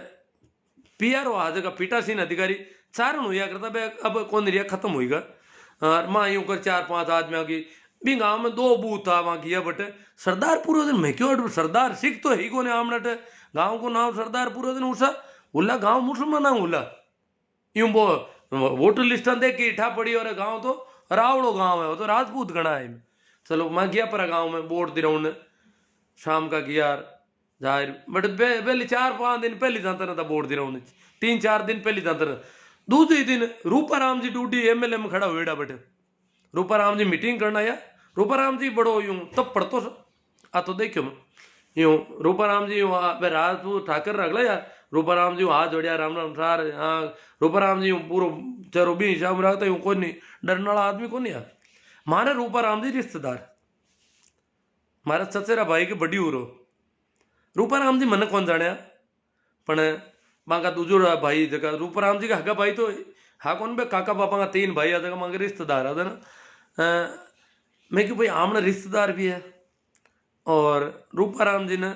पीआर आज का पीठासीन अधिकारी चारण हुआ करता बे अब कौन रिया खत्म हुईगा और माँ यूं कर 4-5 आदमियों की भी गाँव में 2 बूथ था वहाँ किया बटे सरदारपुर दिन मैं क्यों सरदार सिख तो ही को ने आमनट गाँव को नाम सरदारपुर दिन उसा उल्ला गाँव मुसलमान उल्ला यूं वो वोटर लिस्ट देख के इठा पड़ी और गाँव तो रावड़ो गाँव है वो तो राजपूत गणा है चलो मैं गया पर गाँव में वोट दे रहा शाम का गया जाहिर बट पहले 4-5 दिन पहले जाता था वोट दे रहा हूँ 3-4 दिन पहले जाता था दूसरे दिन रूपाराम जी ड्यूटी एमएलए में खड़ा हुएड़ा बटे रूपाराम जी मीटिंग करना या रूपाराम जी बड़ो यूं तब पढ़तो आ तो देखियो मैं यूं रूपाराम जी यूं राजपूत ठाकर रख यार रूपाराम जी हाथ जोड़िया राम राम सार हाँ रूपाराम जी यूं पूरा चलो भी हिसाब में रखता यूं कोई नहीं डरने वाला आदमी कौन यार मारे रूपाराम जी रिश्तेदार मारे चचेरा भाई के बड़ी उरो रूपाराम जी मन कौन जाने पण मांगा दूजो भाई जगह रूपाराम जी का हगा भाई तो हाँ कौन बे काका पापा का 3 भाई आ जगह मांगे रिश्तेदार आते ना मैं क्यों भाई आमने रिश्तेदार भी है और रूपाराम जी ने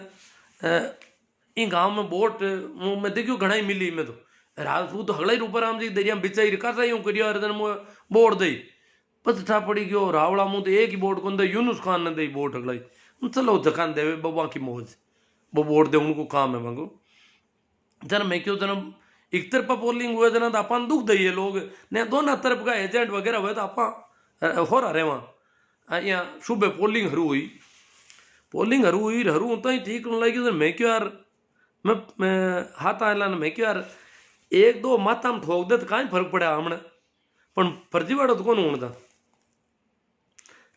इन गांव में वोट मैं देखियो घना ही मिली मैं तो राजपूत तो हगला ही रूपाराम जी दरिया बिचा ही रखा यूं करिया वोट दई पता था पड़ी गयो रावड़ा मुँह तो एक ही वोट कौन दे यूनुस खान ने दई वोट हगलाई चलो जखान देवे बबा की मौज वो वोट दे उनको काम है मांगो जन मैं क्यों जन एक तरफा पोलिंग हुए जना तो अपन दुख दइए लोग ने दोनों तरफ का एजेंट वगैरह हुए तो आप हो रहा वहाँ यहाँ सुबह पोलिंग हरू हुई तो ही ठीक लगी मैं क्यों यार मैं हाथ आला मैं क्यों यार 1-2 माता में ठोक दे तो कहीं फर्क पड़ा हमने पर फर्जीवाड़ा तो कौन होता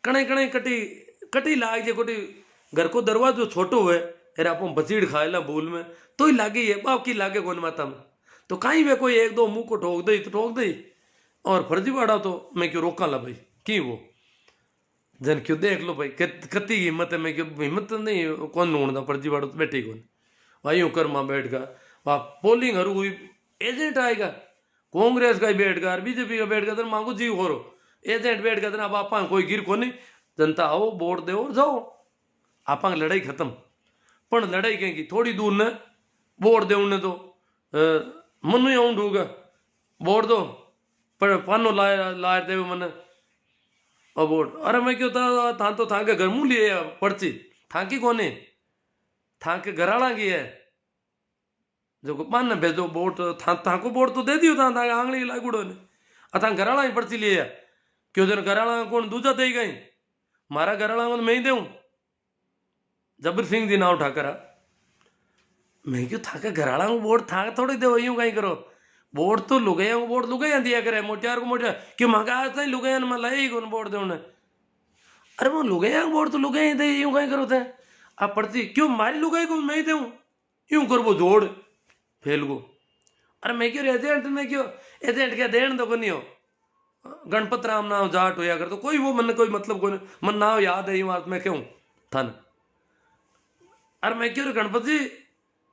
कणे कणे कटी लाग जे कोटी घर को दरवाजो छोटो हुए अरे आप बचीड़ खाएला भूल में तो ही लागे ये बाप की लागे कौन माता में तो कहीं वे कोई 1-2 मुंह को ठोक दई और फर्जीवाड़ा तो मैं क्यों रोका ला भाई की वो जन क्यों देख लो भाई कती हिम्मत है। मैं क्यों हिम्मत तो नहीं कौन ढूंढता पर्ची वाड़ो तो बैठे कौन भाई यूं कर मां बैठ गया वहां पोलिंग हरू हुई एजेंट आएगा कांग्रेस का ही बैठ गया बीजेपी का बैठ गया तो मांगो जी हो एजेंट बैठ गया अब आप कोई गिर को नहीं जनता आओ वोट दो और जाओ आप लड़ाई खत्म। पण लड़ाई कहीं थोड़ी दूर ने वोट दे उन्हें तो मनु आऊं ढूंगा वोट दो पर पानो लाए दे मन अब वोट अरे मैं क्यों था तो था के घर मुँह लिए पर्ची था की कोने था के घराला की है जो मान ने भेजो वोट था को वोट तो दे दियो था आंगली लागूड़ो ने अथा घराला ही पर्ची लिए क्यों जन घराला कौन दूजा दे गई मारा घराला को मैं ही देऊं जबर सिंह जी नाव ठाकरा मैं क्यों था के घराला को वोट था थोड़ी दे यूं कहीं करो वोट तो लुगाया को वोट लुगाया दिया करे मोटियार को मोटियार क्यों मंगा आता लुगाया ने मैं लाई कौन वोट दे उन्हें अरे वो लुगाया को वोट तो लुगाया दे यूं कहीं करो थे आप पर्ची क्यों मारी लुगाई को मैं ही दूं यूं कर वो जोड़ फेल को अरे मैं क्यों एजेंट में क्यों एजेंट क्या देन तो नहीं हो गणपत राम नाव जाट होया कर तो कोई वो मन कोई मतलब कोई मन नाव याद है बात मैं क्यों थन अरे मैं क्यों गणपत जी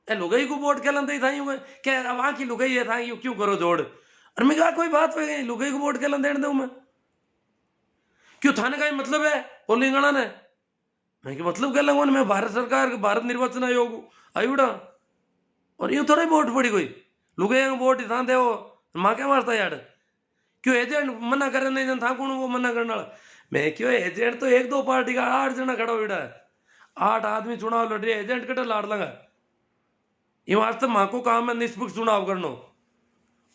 ए लुगाई को वोट के लंदे था यूं क्या वहां की लुगाई है था यूं क्यों करो जोड़ अरे मैं कहा कोई बात हो गई लुगाई को वोट के लंदे दूं मैं क्यों थाने का मतलब है पोलिंगणा ने मैं कि मतलब कर लूंगा मैं भारत सरकार भारत निर्वाचन आयोग आयुड़ा और यूं थोड़ा वोट पड़ी कोई लुगाई को वोट था दे मां क्या मारता यार क्यों एजेंट मना करे नहीं था कौन वो मना करने वाला मैं क्यों एजेंट तो एक दो पार्टी का 8 जना खड़ा हुआ है 8 आदमी चुनाव लड़ रहे एजेंट कटे लाड़ लगा यूं आज तक मां को काम है निष्पक्ष चुनाव करना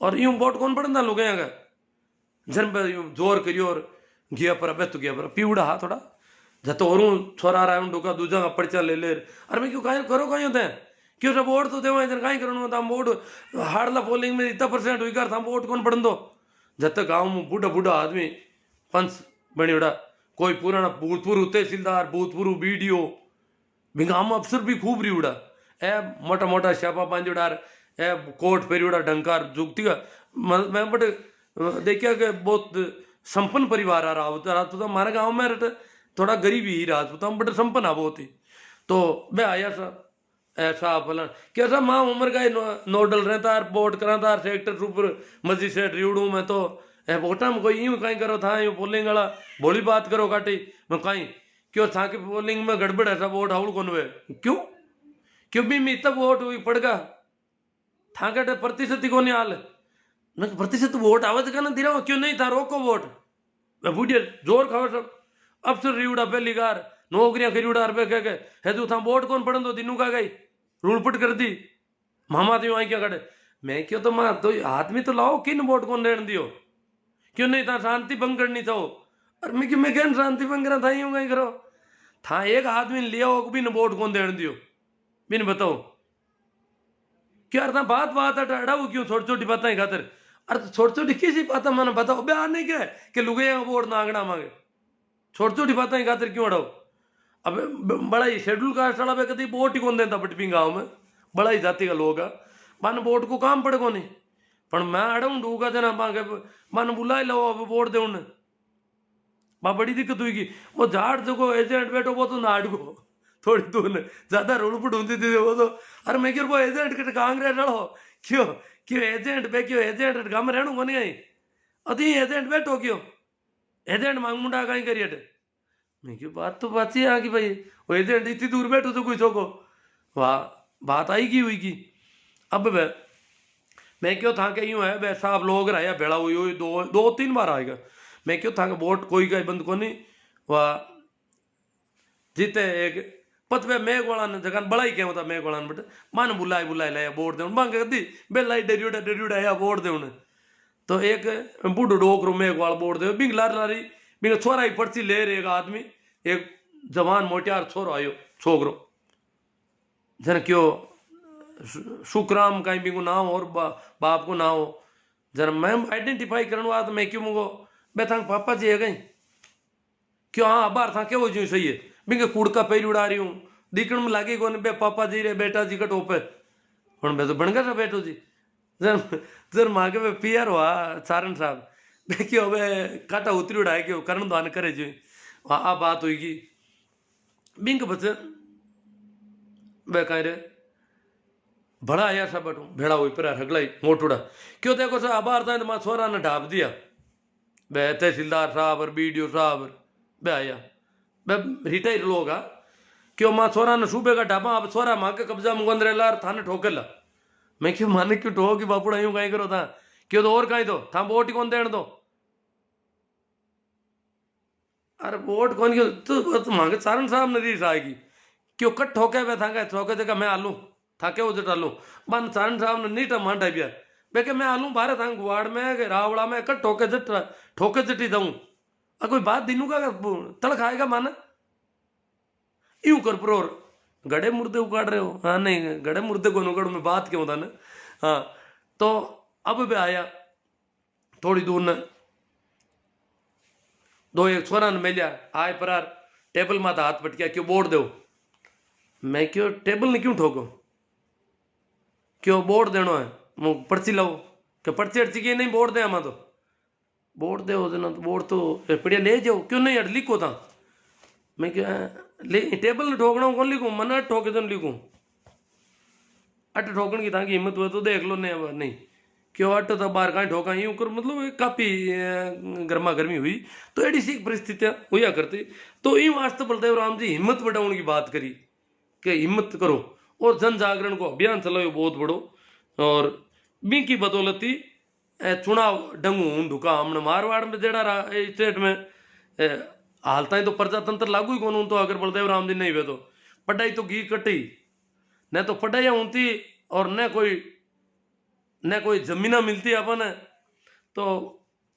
और यूं वोट कौन पड़ता लोग जन पर यूं जोर करियो और गया पर अब तो गया पर पीवड़ा हा थोड़ा जतो और छोरा रहा डोका दूजा का पर्चा ले ले अरे मैं क्यों करो कहीं होते हैं क्यों सब वोट तो देवा इधर कहीं करो था वोट हारला पोलिंग में इतना % हुई कर था वोट कौन पड़न दो जब तक गाँव में बूढ़ा बूढ़ा आदमी पंच बनी उड़ा कोई पुराना भूतपूर्व तहसीलदार भूतपूर्व बीडीओ भिंगाम अफसर भी खूब रही उड़ा ए मोटा मोटा श्यापा पांच उड़ा ए कोट फेरी उड़ा डंकार जुगती का मैं बट देखिया कि बहुत संपन्न परिवार आ रहा राजपूत हमारे गाँव में थोड़ा गरीब ही राजपूत हम बट संपन्न आ बहुत ही तो मैं आया सा ऐसा फलन क्या था माँ उम्र का नोडल रहता वोट कराता सेक्टर सुपर मजिस्ट्रेट रिवड़ू में तो वोटा में कोई यूं कहीं करो था यूं पोलिंग वाला बोली बात करो काटी मैं कहीं क्यों था कि पोलिंग में गड़बड़ ऐसा वोट हाउल कौन हुए क्यों क्यों भी मैं तब वोट हुई पड़गा था कटे प्रतिशत ही कौन हाल न प्रतिशत वोट आवाज का ना दिरा क्यों नहीं था रोको वोट बूढ़िया जोर खाओ सब अफसर रिवड़ा पहली कार नौकरियां खरीड़ा रुपये कह के है तू था वोट कौन पड़न दो दिनू का गई रूलपट कर दी मामा तो आई क्या कटे मैं क्यों तो मां तो आदमी तो लाओ किन वोट कौन रहने दियो क्यों नहीं था शांति भंग करनी था और मैं क्यों मैं क्या शांति भंग करा था यूं कहीं करो था एक आदमी लिया हो बिन वोट कौन देने दियो बिन बताओ क्या था बात बात अड़ाऊ क्यों छोटी छोटी बातें खातर अरे छोटी छोटी किसी बात मैंने बताओ बयान नहीं क्या कि लुगैया वोट नागना मांगे छोटी छोटी बातें खातर क्यों अड़ाओ अब बड़ा ही शेड्यूल कास्ट वाला पे कभी वोट ही कौन देता बटपी गाँव में बड़ा ही जाति का लोग है मन वोट को काम पड़े को नहीं पर मैं अड़ऊ ढूंगा जना मांगे मन बुला लो अब वोट दे उन्हें बड़ी दिक्कत हुई वो झाड़ जो एजेंट बैठो वो तो नाट को थोड़ी दूर ने ज्यादा रोडपुट होती थी वो तो अरे मैं क्यों वो एजेंट के कांग्रेस रहो क्यों क्यों एजेंट पे क्यों एजेंट गाँव में रहू को नहीं आई अति एजेंट बैठो क्यों एजेंट मांग मुंडा कहीं करिए मैं क्यों बात तो बात ही आ कि भाई वो एजेंट इतनी दूर बैठो तो कोई छोको वाह बात आई की हुई की अब वह मैं क्यों था कि यूं है वैसा आप लोग रहा भेड़ा हुई हुई दो 3 बार आएगा मैं क्यों था वोट कोई का बंद को नहीं वाह जीते एक पत पे मेघ वाला ने जगह बड़ा ही क्या होता मेघ वाला बट मन बुलाए लाया वोट दे मांग दी बेलाई डरियोड़ा आया वोट दे उन्हें तो एक बूढ़ो डोकरो मेघ वाला वोट दे बिंग लारी बिंग छोरा ही पर्ची ले रहे एक आदमी एक जवान मोटियार छोरो आयो छोकरो जन क्यों सुखराम कहीं भी को नाम और बाप को ना हो जरा मैं आइडेंटिफाई करने वाला मैं क्यों मुझको मैं था पापा जी है कहीं क्यों हाँ बाहर था क्या वो जो सही है बिंगे कुड़का पैर उड़ा रही हूँ दिखण में लागे कौन बे पापा जी रे बेटा जी का टोपे हूँ मैं तो बन गया बेटो जी जर माँ के पियर हुआ सारण साहब मैं क्यों काटा उतरी उड़ाए क्यों करण दान करे जी आ बात होगी बिंक बच वे कह रहे बड़ा आया सब बटू भेड़ा हुई पर हगलाई मोटूड़ा क्यों देखो सर बाहर था तो मां छोरा ने ढाप दिया बे तहसीलदार साहब और बीडीओ साहब बे आया बे रिटायर लोग आ क्यों मां छोरा ने सूबे का ढापा अब छोरा मां के कब्जा में गोंदरे ला थाने ठोकेला मैं क्यों माने क्यों ठोक कि बापूड़ा यूं कहीं करो था क्यों तो और कहीं तो था वोट ही कौन देने दो अरे वोट कौन क्यों तो मांगे सारण साहब ने रीस आएगी क्यों कट ठोके वे था ठोके जगह मैं आलू था क्या उधर डालू बन सारण साहब ने नीटा मांडा बिया बेके मैं आलू बारे था गुआड़ में रावड़ा में कट ठोके जटी दऊं कोई बात दिनू का तड़ खाएगा माना यूं कर प्रोर गड़े मुर्दे उगाड़ रहे हो हाँ नहीं गड़े मुर्दे को उगाड़ में बात क्यों था ना हाँ तो अब भी आया थोड़ी दूर न दो एक छोरा ने मिलिया आए परार टेबल माता हाथ पटकिया क्यों बोर्ड दो मैं क्यों टेबल ने क्यों ठोको क्यों बोर्ड देनो है मु पर्ची लाओ क्या पर्ची अर्ची की नहीं बोर्ड दे आमा तो बोर्ड दे ना तो बोर्ड तो पड़िया ले जाओ क्यों नहीं अट लिखो था मैं क्या ले टेबल ने ठोकना कौन लिखूं मना ठोके तो लिखूं अट ठोकन की था कि हिम्मत हुआ तो देख लो नहीं क्यों अट तो बाहर कहीं ठोका यूं कर मतलब काफी गर्मा गर्मी हुई तो एडी सी परिस्थितियां हुआ करती तो यूं वास्ते बलदेव राम जी हिम्मत बढ़ाने की बात करी कि हिम्मत करो और जन जागरण को अभियान चलाओ बहुत बड़ो और बी की बदौलती चुनाव डंगू ढुका हमने मारवाड़ में जेड़ा स्टेट में हालता तो प्रजातंत्र लागू ही कौन तो अगर बलदेव राम जी नहीं हुए तो पढ़ाई तो घी कटी न तो पढ़ाई होती और न कोई जमीना मिलती अपन तो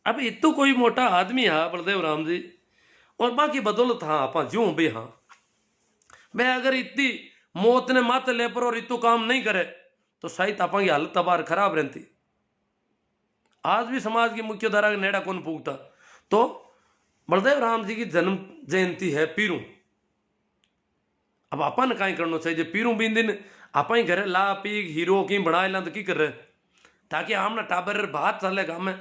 अब इतो कोई मोटा आदमी है बलदेव राम जी और बाकी बदौलत हाँ आप ज्यों भी हाँ मैं अगर इतनी मौत ने माते ले पर और इतो काम नहीं करे तो शायद आप की हालत तबार खराब रहती आज भी समाज की मुख्य धारा का नेड़ा कौन पूछता तो बलदेव राम जी की जन्म जयंती है पीरू अब अपन कहीं करना चाहिए पीरू बीन दिन आप ही घरे ला पी हीरो की बनाए ला तो की कर रहे ताकि हमने टाबर बात चलेगा में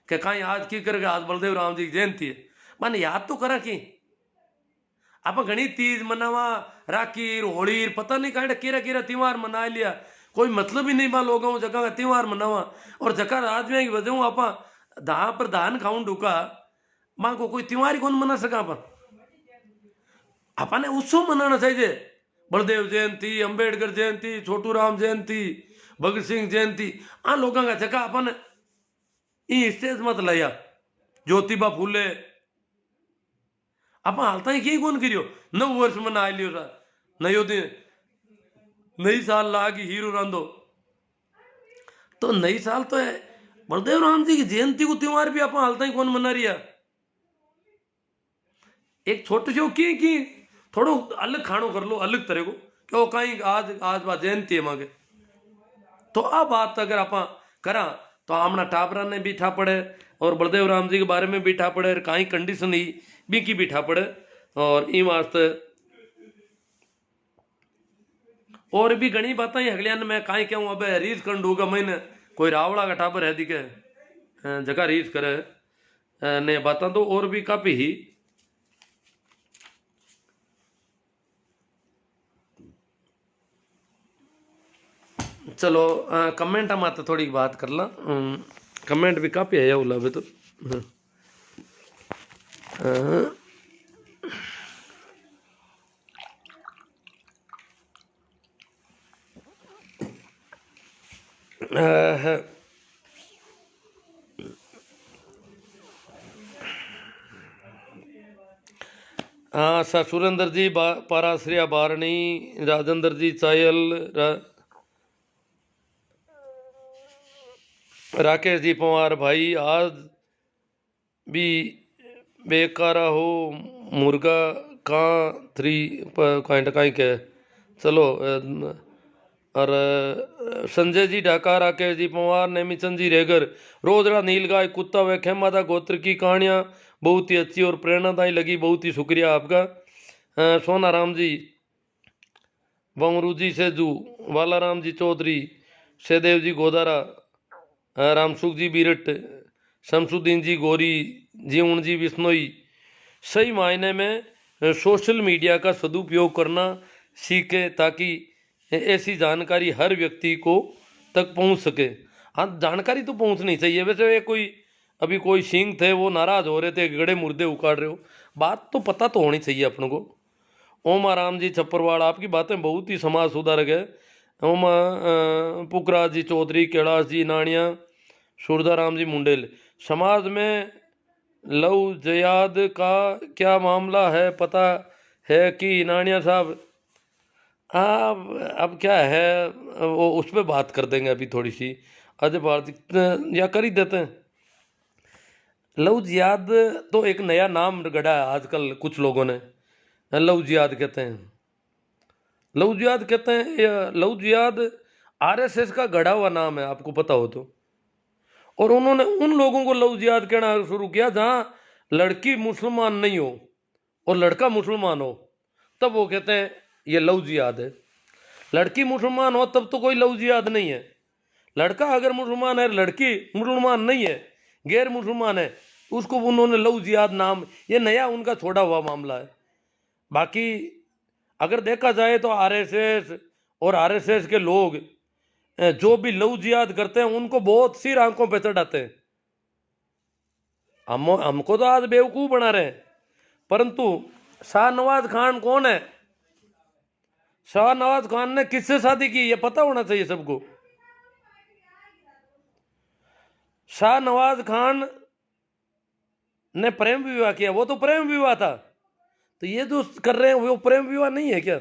कि कहीं आज की करेगा आज बलदेव राम जी की जयंती है मन याद तो करा कि आप घनी तीज मनावा राखी होली पता नहीं कहीं केरा केरा त्योहार मना लिया कोई मतलब ही नहीं बा लोगों जगह का त्योहार मनावा और जगह आदमी की वजह आप दाह पर धान खाऊं ढूका मां को कोई त्योहार ही कौन मना सका अपन उत्सव मनाना चाहिए बलदेव जयंती अंबेडकर जयंती छोटू राम जयंती भगत सिंह जयंती आ लोगों का जगह अपन स्टेज मत लाया ज्योतिबा फूले आप हालता ही कौन करियो 9 वर्ष मना लियो सर नयो दिन नई साल लागी हीरो रांधो तो नई साल तो है बलदेव राम जी की जयंती को त्योहार भी आप हालता ही कौन मना रिया एक छोटे से की थोड़ो अलग खानो कर लो अलग तरह को क्यों कहीं आज आज बात जयंती है मांगे तो आ बात अगर आप करा तो आमना टापरा ने भी ठा पड़े और बलदेव राम जी के बारे में भी ठा पड़े कहीं कंडीशन ही भी की भी ठा पड़े और इन वास्ते और भी घनी बातें अगलियान मैं कहीं कहूँ अब रीस कर दूंगा मैंने कोई रावड़ा का टापर है दिखे जगह रीस करे ने बातें तो और भी काफी ही चलो कमेंट हम आते थोड़ी बात कर ला कमेंट भी काफी है उला भी तो हाँ सर सुरेंद्र जी पाराश्रिया बारणी राजेंद्र जी चायल राकेश जी पवार भाई आज भी बेकारा हो मुर्गा कहाँ 3 पॉइंट कहीं के चलो और संजय जी ढाका राकेश जी पवार नेमीचंद जी रेगर रोजड़ा नीलगाय कुत्ता व खेमादा गोत्र की कहानियाँ बहुत ही अच्छी और प्रेरणादायी लगी बहुत ही शुक्रिया आपका सोना राम जी बमरू जी सेजू वालाराम जी चौधरी सहदेव जी गोदारा रामसुख जी बीरट शमसुद्दीन जी गोरी जीवन जी बिश्नोई सही मायने में सोशल मीडिया का सदुपयोग करना सीखे, ताकि ऐसी जानकारी हर व्यक्ति को तक पहुंच सके। हाँ, जानकारी तो पहुंचनी चाहिए। वैसे ये कोई अभी कोई सिंह थे, वो नाराज हो रहे थे, गड़े मुर्दे उखाड़ रहे हो, बात तो पता तो होनी चाहिए अपन को। ओम आराम जी छप्परवाड़, आपकी बातें बहुत ही समाज सुधारक है। ओम पुखराज जी चौधरी, कैलाश जी नानिया, सूरदाराम जी मुंडेल, समाज में लव जयाद का क्या मामला है, पता है कि नानिया साहब? अब क्या है, वो उस पर बात कर देंगे अभी थोड़ी सी। अजय भारती या कर ही देते हैं। लव जिहाद तो एक नया नाम गढ़ा है आजकल कुछ लोगों ने, लव जिहाद कहते हैं। लव जिहाद कहते हैं, लव जिहाद आरएसएस का गढ़ा हुआ नाम है, आपको पता हो तो। और उन्होंने उन लोगों को लव जिहाद कहना शुरू किया जहां लड़की मुसलमान नहीं हो और लड़का मुसलमान हो, तब वो कहते हैं ये लव जिहाद है। लड़की मुसलमान हो तब तो कोई लव जिहाद नहीं है। लड़का अगर मुसलमान है, लड़की मुसलमान नहीं है, गैर मुसलमान है, उसको उन्होंने लव जिहाद नाम, ये नया उनका छोड़ा हुआ मामला है। बाकी अगर देखा जाए तो आरएसएस और आरएसएस के लोग जो भी लव जिहाद करते हैं उनको बहुत सी आंखों पे चढ़ाते हैं। हमको तो आज बेवकूफ बना रहे हैं। परंतु शाहनवाज खान कौन है? शाहनवाज खान ने किससे शादी की, ये पता होना चाहिए सबको। शाहनवाज खान ने प्रेम विवाह किया, वो तो प्रेम विवाह था। तो ये जो कर रहे हैं वो प्रेम विवाह नहीं है क्या?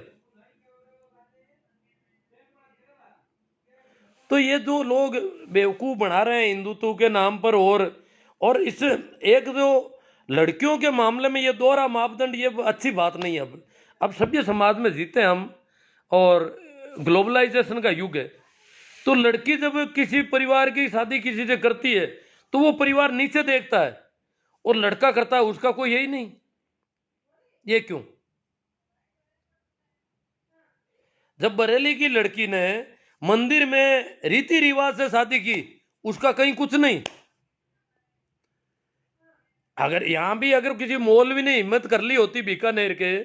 तो ये जो लोग बेवकूफ बना रहे हैं हिंदुत्व के नाम पर, और इस एक जो लड़कियों के मामले में ये दोहरा मापदंड, ये अच्छी बात नहीं है। अब सभ्य समाज में जीते हम और ग्लोबलाइजेशन का युग है। तो लड़की जब किसी परिवार की शादी किसी से करती है तो वो परिवार नीचे देखता है, और लड़का करता है उसका कोई यही नहीं। ये क्यों? जब बरेली की लड़की ने मंदिर में रीति रिवाज से शादी की, उसका कहीं कुछ नहीं। अगर यहां भी अगर किसी मौलवी ने हिम्मत कर ली होती बीकानेर के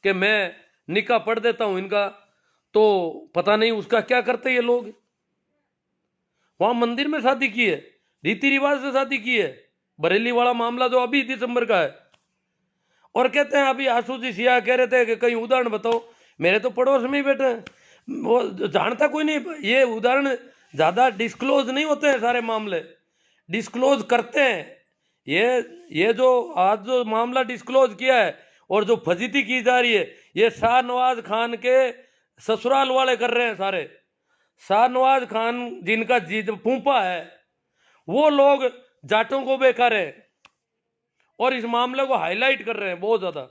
कि मैं निकाह पढ़ देता हूं इनका, तो पता नहीं उसका क्या करते ये लोग। वहां मंदिर में शादी की है, रीति रिवाज से शादी की है। बरेली वाला मामला जो अभी दिसंबर का है। और कहते हैं अभी आशु जी सिया कह रहे थे कि कहीं उदाहरण बताओ। मेरे तो पड़ोस में ही बैठे हैं, वो जानता कोई नहीं। ये उदाहरण ज्यादा डिस्क्लोज नहीं होते हैं, सारे मामले डिस्क्लोज करते हैं। ये जो आज जो मामला डिस्क्लोज किया है और जो फजीती की जा रही है, ये शाहनवाज खान के ससुराल वाले कर रहे हैं सारे। शाहनवाज खान जिनका जीत फूफा है, वो लोग जाटों को बेकार है और इस मामले को हाईलाइट कर रहे हैं बहुत ज्यादा,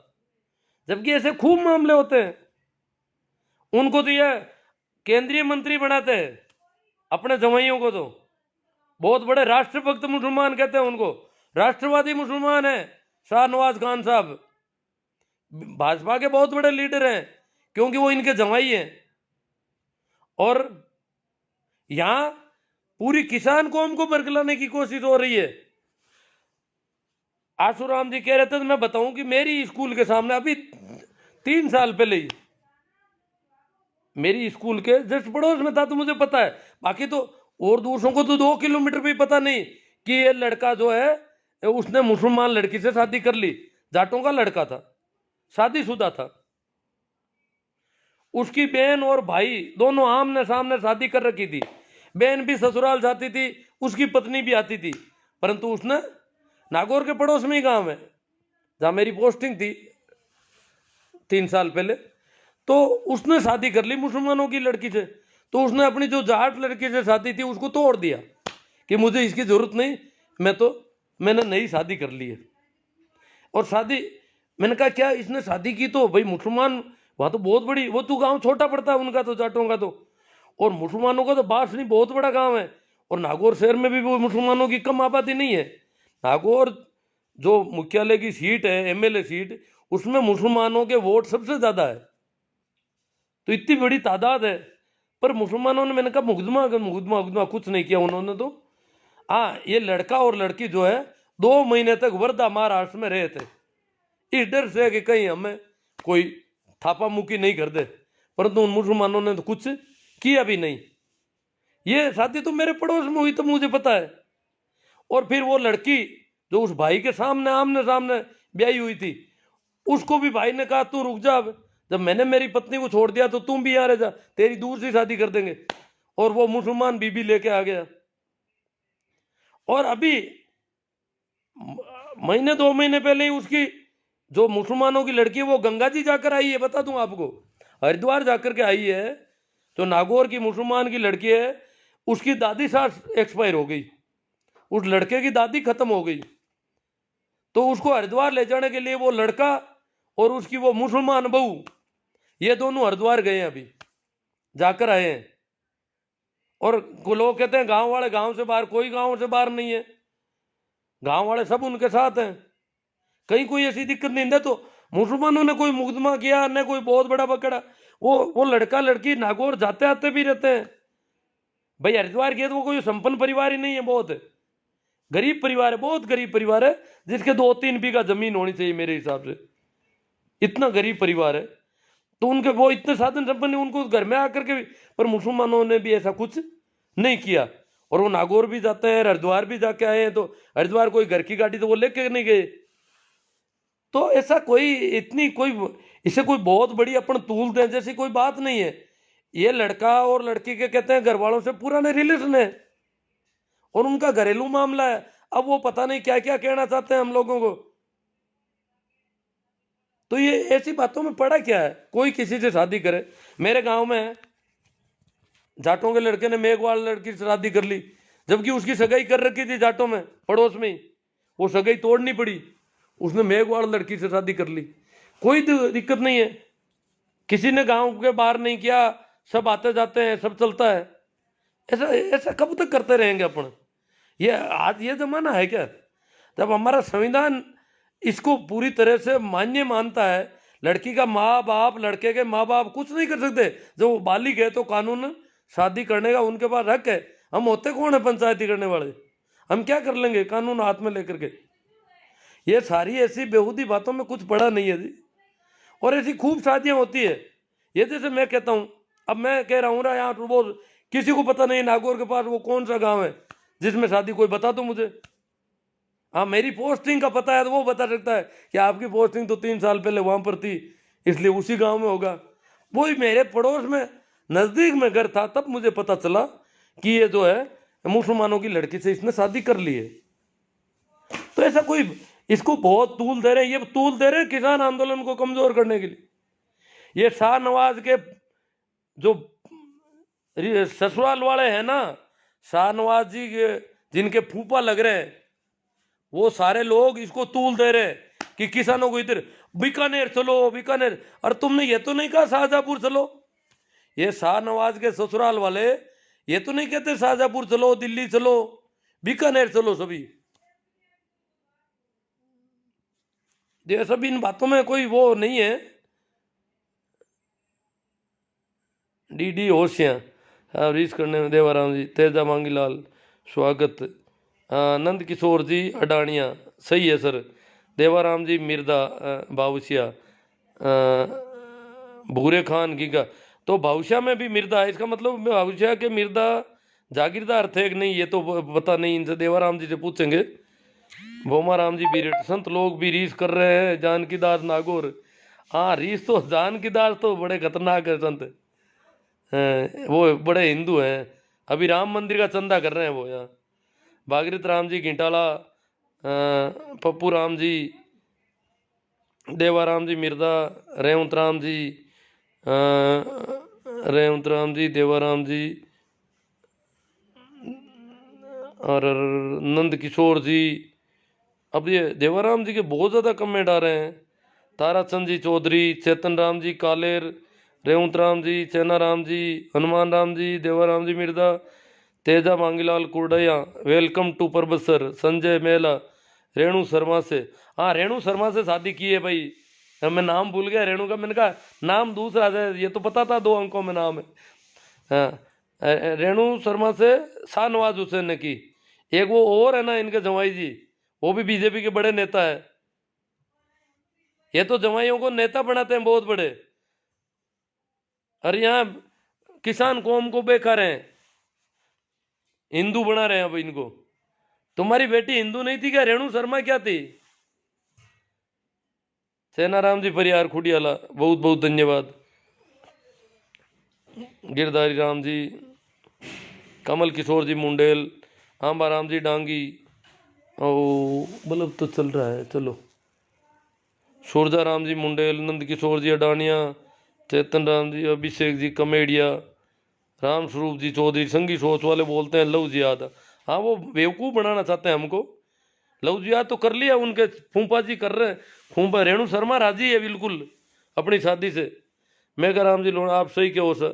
जबकि ऐसे खूब मामले होते हैं। उनको तो ये केंद्रीय मंत्री बनाते हैं अपने जमाइयों को, तो बहुत बड़े राष्ट्रभक्त मुसलमान कहते हैं उनको, राष्ट्रवादी मुसलमान है शाहनवाज खान साहब। भाजपा के बहुत बड़े लीडर हैं क्योंकि वो इनके जमाई हैं। और यहां पूरी किसान कौम को बरगलाने की कोशिश हो रही है। आशुराम जी कह रहे थे, तो मैं बताऊं कि मेरी स्कूल के सामने अभी 3 साल पहले ही, मेरी स्कूल के जस्ट पड़ोस में था, तो मुझे पता है। बाकी तो और दूसरों को तो 2 किलोमीटर भी पता नहीं कि ये लड़का जो है उसने मुसलमान लड़की से शादी कर ली। जाटों का लड़का था, शादीशुदा था। उसकी बहन और भाई दोनों आमने सामने शादी कर रखी थी। बहन भी ससुराल जाती थी, उसकी पत्नी भी आती थी। परंतु उसने नागौर के पड़ोस में ही गांव है जहां मेरी पोस्टिंग थी 3 साल पहले, तो उसने शादी कर ली मुसलमानों की लड़की से। तो उसने अपनी जो जाट लड़की से शादी थी उसको तोड़ दिया कि मुझे इसकी जरूरत नहीं, मैंने नई शादी कर ली है। और शादी, मैंने कहा क्या इसने शादी की तो भाई मुसलमान, वहां तो बहुत बड़ी, वो तो गांव छोटा पड़ता है उनका तो, जाटों का तो, और मुसलमानों का तो बासनी बहुत बड़ा गांव है। और नागौर शहर में भी वो मुसलमानों की कम आबादी नहीं है। नागौर जो मुख्यालय की सीट है, एमएलए सीट, उसमें मुसलमानों के वोट सबसे ज्यादा है। तो इतनी बड़ी तादाद है, पर मुसलमानों ने, मैंने कहा मुकदमा मुकदमा कुछ नहीं किया उन्होंने तो। हाँ, ये लड़का और लड़की जो है 2 महीने तक वर्धा महाराष्ट्र में रहे थे। इस डर से कि कहीं हमें कोई थापा मुक्की नहीं कर दे। परंतु उन मुसलमानों ने तो कुछ किया भी नहीं। ये शादी तो मेरे पड़ोस में हुई तो मुझे पता है। और फिर वो लड़की जो उस भाई के सामने आमने सामने ब्याही हुई थी, उसको भी भाई ने कहा तू रुक जा, जब मैंने मेरी पत्नी को छोड़ दिया तो तुम भी यहाँ रह जा, तेरी दूसरी शादी कर देंगे। और वो मुसलमान बीबी लेके आ गया। और अभी महीने 2 महीने पहले ही उसकी जो मुसलमानों की लड़की है वो गंगा जी जाकर आई है। बता दूं आपको, हरिद्वार जाकर के आई है। जो नागौर की मुसलमान की लड़की है, उसकी दादी सास एक्सपायर हो गई, उस लड़के की दादी खत्म हो गई। तो उसको हरिद्वार ले जाने के लिए वो लड़का और उसकी वो मुसलमान बहू, ये दोनों हरिद्वार गए हैं, अभी जाकर आए हैं। और लोग कहते हैं गांव वाले गांव से बाहर, कोई गांव से बाहर नहीं है, गांव वाले सब उनके साथ हैं। कहीं कोई ऐसी दिक्कत नहीं है। तो मुसलमानों ने कोई मुकदमा किया न कोई बहुत बड़ा पकड़ा, वो लड़का लड़की नागौर जाते आते भी रहते हैं। भाई हरिद्वार गए तो वो कोई संपन्न परिवार ही नहीं है, बहुत गरीब परिवार है, बहुत गरीब परिवार है, जिसके 2-3 बीघा जमीन होनी चाहिए मेरे हिसाब से, इतना गरीब परिवार है। तो उनके वो इतने साधन संपन्न, उनको घर में आकर के भी, पर मुसलमानों ने भी ऐसा कुछ नहीं किया। और वो नागौर भी जाते हैं, हरिद्वार भी जाके आए हैं। तो हरिद्वार कोई घर की गाड़ी तो वो लेके नहीं गए। तो ऐसा कोई इतनी कोई इसे कोई बहुत बड़ी अपन तूल दें जैसी कोई बात नहीं है। ये लड़का और लड़की के कहते हैं घर वालों से पुराने रिलेशन है और उनका घरेलू मामला है। अब वो पता नहीं क्या क्या कहना चाहते हैं हम लोगों को। तो ये ऐसी बातों में पड़ा क्या है, कोई किसी से शादी करे। मेरे गांव में जाटों के लड़के ने मेघवाल लड़की से शादी कर ली, जबकि उसकी सगाई कर रखी थी जाटों में, पड़ोस में ही। वो सगाई तोड़नी पड़ी, उसने मेघवाल लड़की से शादी कर ली। कोई दिक्कत नहीं है, किसी ने गांव के बाहर नहीं किया, सब आते जाते हैं, सब चलता है। ऐसा ऐसा कब तक करते रहेंगे अपन? ये आज ये जमाना है क्या, जब हमारा संविधान इसको पूरी तरह से मान्य मानता है। लड़की का माँ बाप, लड़के के माँ बाप कुछ नहीं कर सकते। जब वो बालिग है तो कानून शादी करने का उनके पास हक है। हम होते कौन है पंचायती करने वाले? हम क्या कर लेंगे कानून हाथ में लेकर के? ये सारी ऐसी बेहूदी बातों में कुछ पड़ा नहीं है जी। और ऐसी खूब शादियां होती है। ये जैसे मैं कहता हूँ, अब मैं कह रहा हूँ ना, यहाँ वो किसी को पता नहीं नागौर के पास वो कौन सा गांव है जिसमें शादी, कोई बता दो मुझे। हाँ, मेरी पोस्टिंग का पता है तो वो बता सकता है कि आपकी पोस्टिंग तो 3 साल पहले वहां पर थी, इसलिए उसी गांव में होगा। वही मेरे पड़ोस में नजदीक में घर था, तब मुझे पता चला कि ये जो है मुसलमानों की लड़की से इसने शादी कर ली है। तो ऐसा कोई इसको बहुत तूल दे रहे हैं, ये तूल दे रहे हैं किसान आंदोलन को कमजोर करने के लिए। ये शाहनवाज के जो ससुराल वाले हैं ना, शाहनवाज जी के जिनके फूफा लग रहे हैं, वो सारे लोग इसको तूल दे रहे हैं कि किसानों को इधर बीकानेर चलो, बीकानेर। और तुमने ये तो नहीं कहा शाहजहांपुर चलो। ये शाहनवाज के ससुराल वाले ये तो नहीं कहते शाहजहांपुर चलो, दिल्ली चलो, बीकानेर चलो सभी। ये सब इन बातों में कोई वो नहीं है। डी होशियाँ रीस करने में देवाराम जी, तेजा मांगीलाल स्वागत, नंद किशोर जी अडानिया सही है सर, देवाराम जी मिर्दा बाउसिया, भूरे खान गीगा। तो भाउसिया में भी मिर्दा है, इसका मतलब भाउसिया के मिर्दा जागीरदार थे कि नहीं ये तो पता नहीं, इनसे देवाराम जी से पूछेंगे। भोमा राम जी बीरेट, संत लोग भी रीस कर रहे हैं जानकी दास नागौर। हाँ, रीस तो जानकी दास तो बड़े खतरनाक है संत, वो बड़े हिंदू हैं। अभी राम मंदिर का चंदा कर रहे हैं वो यहाँ। भागीरथ राम जी घिंटाला, पप्पू राम जी, देवाराम जी मिर्दा, रेवंत राम जी, रेवंत राम जी, देवाराम जी और नंद किशोर जी। अब ये देवाराम जी के बहुत ज़्यादा कमेंट आ रहे हैं। ताराचंद जी चौधरी, चेतन राम जी कालेर, रेवंत राम जी, चैना राम जी, हनुमान राम जी, देवाराम जी मिर्दा, तेजा मांगीलाल कुर्डया, वेलकम टू परबसर, संजय मेला, रेणु शर्मा से। हाँ, रेणु शर्मा से शादी की है भाई। मैं नाम भूल गया रेणु का, मैंने कहा नाम दूसरा है, ये तो पता था 2 अंकों में नाम है। हाँ, रेणु शर्मा से शाहनवाज हुसैन ने की। एक वो और है ना इनके जवाई जी, वो भी बीजेपी के बड़े नेता है, ये तो जवाइयों को नेता बनाते हैं बहुत बड़े, और यहाँ किसान कौम को बेकार हैं, हिंदू बना रहे हैं अब इनको। तुम्हारी बेटी हिंदू नहीं थी क्या? रेणु शर्मा क्या थी? सेनाराम जी परियार खुडियाला, बहुत बहुत धन्यवाद। गिरधारी राम जी, कमल किशोर जी मुंडेल, आंबाराम जी डांगी, ओ बल्ब तो चल रहा है, चलो। सूरजा राम जी मुंडेल, नंद किशोर जी अडानिया, चेतन राम जी, अभिषेक जी कमेडिया, राम स्वरूप जी चौधरी, संगी सोच वाले बोलते हैं लव जिहाद। हाँ, वो बेवकूफ़ बनाना चाहते हैं हमको। लव जिहाद तो कर लिया, उनके फूफा जी कर रहे हैं। फूफा रेणु शर्मा राजी है बिल्कुल अपनी शादी से। मेघा राम जी लोना, आप सही कहो सर।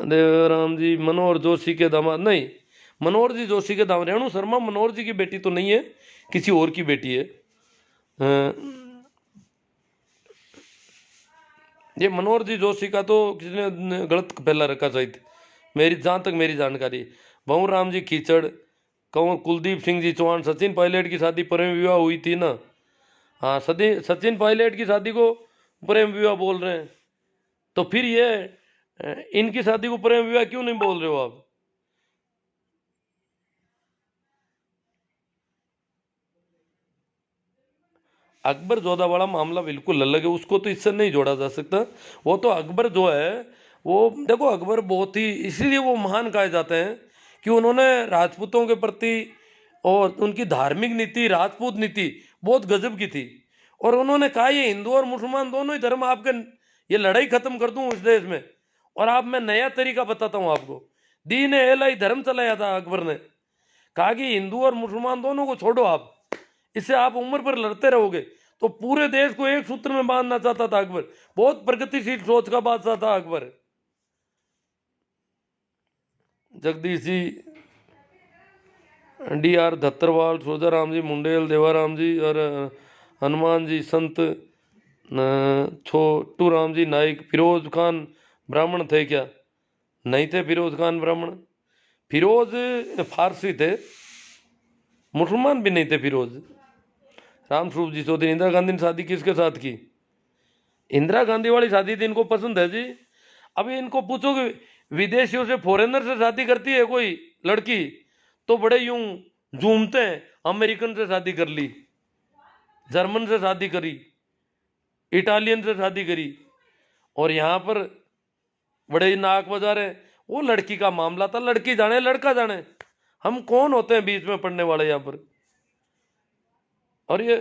देवराम जी मनोहर जोशी के दामाद नहीं, मनोहर जी जोशी के दामाद। रेणु शर्मा मनोहर जी की बेटी तो नहीं है, किसी और की बेटी है। ये मनोहर जी जोशी का तो किसी ने गलत फैला रखा शायद, मेरी जहाँ तक मेरी जानकारी। भंवर राम जी कीचड़, कंवर कुलदीप सिंह जी चौहान, सचिन पायलट की शादी प्रेम विवाह हुई थी ना? हाँ, सचिन पायलट की शादी को प्रेम विवाह बोल रहे हैं, तो फिर ये इनकी शादी को प्रेम विवाह क्यों नहीं बोल रहे हो आप? अकबर जोधा वाला मामला बिल्कुल अलग है, उसको तो इससे नहीं जोड़ा जा सकता। वो तो अकबर जो है, वो देखो अकबर बहुत ही, इसीलिए वो महान कहे जाते हैं कि उन्होंने राजपूतों के प्रति और उनकी धार्मिक नीति, राजपूत नीति बहुत गजब की थी। और उन्होंने कहा ये हिंदू और मुसलमान दोनों ही धर्म आपके, ये लड़ाई खत्म कर दूं इस देश में, और आप मैं नया तरीका बताता हूँ आपको। दीन ए इलाही धर्म चलाया था अकबर ने, कहा कि हिंदू और मुसलमान दोनों को छोड़ो आप, इससे आप उम्र पर लड़ते रहोगे। तो पूरे देश को एक सूत्र में बांधना चाहता था अकबर। बहुत प्रगतिशील सोच का बादशाह था Akbar. Jagdish ji, D R Dhattarwal, Ram ji Mundell, Devaram जी और हनुमान जी संत, छोटू राम जी नाइक। फिरोज खान ब्राह्मण थे क्या? नहीं थे फिरोज खान ब्राह्मण, फिरोज फारसी थे, मुसलमान भी नहीं थे फिरोज। राम स्वरूप जी चौधरी, इंदिरा गांधी ने शादी किसके साथ की? इंदिरा गांधी वाली शादी थी, इनको पसंद है जी। अभी इनको पूछो कि विदेशियों से, फॉरेनर से शादी करती है कोई लड़की, तो बड़े यूं झूमते हैं। अमेरिकन से शादी कर ली, जर्मन से शादी करी, इटालियन से शादी करी, और यहाँ पर बड़े ही नाक बजा रहे। वो लड़की का मामला था, लड़की जाने लड़का जाने, हम कौन होते हैं बीच में पड़ने वाले यहाँ पर। और ये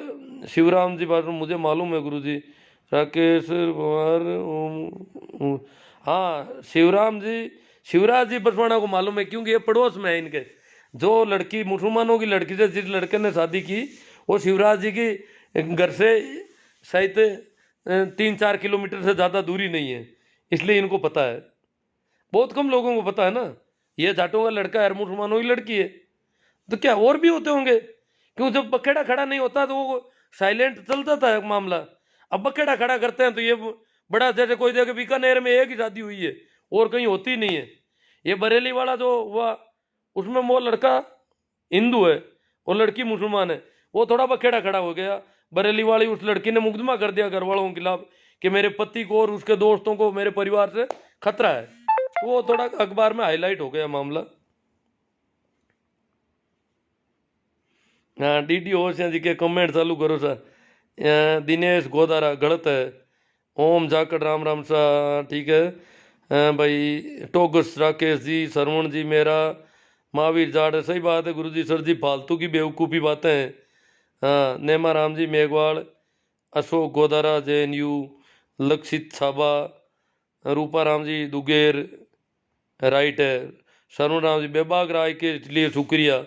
शिवराम जी बात मुझे मालूम है गुरु जी, राकेश कुमार, हाँ शिवराम जी, शिवराज जी बसवाना को मालूम है, क्योंकि ये पड़ोस में है इनके। जो लड़की मुसलमानों की लड़की से जिस लड़के ने शादी की, वो शिवराज जी की घर से शायद 3-4 किलोमीटर से ज़्यादा दूरी नहीं है, इसलिए इनको पता है। बहुत कम लोगों को पता है ना, ये जाटों का लड़का है, मुसलमानों की लड़की है। तो क्या और भी होते होंगे? क्यों जब बखेड़ा खड़ा नहीं होता तो वो साइलेंट चल जाता है मामला। अब बखेड़ा खड़ा करते हैं तो ये बड़ा, जैसे कोई जगह बीकानेर में एक ही शादी हुई है और कहीं होती नहीं है। ये बरेली वाला जो हुआ, उसमें वो लड़का हिंदू है और लड़की मुसलमान है, वो थोड़ा बखेड़ा खड़ा हो गया। बरेली वाली उस लड़की ने मुकदमा कर दिया घर वालों के खिलाफ कि मेरे पति को और उसके दोस्तों को, मेरे परिवार से खतरा है। तो वो थोड़ा अखबार में हाईलाइट हो गया मामला। हाँ, डी होशियार जी के कमेंट चालू करो सर। दिनेश गोदारा गलत है। ओम जाकड़ राम राम सा, ठीक है। भाई टोगस राकेश जी, सरवण जी मेरा, महावीर जाट, सही बात है गुरु जी। सर जी फालतू की बेवकूफ़ी बातें हैं। हाँ, नेमा राम जी मेघवाल, अशोक गोदारा JNU, लक्षित छाबा, रूपा राम जी दुगेर, राइट है। शरण राम जी बेबाक राय के लिए शुक्रिया।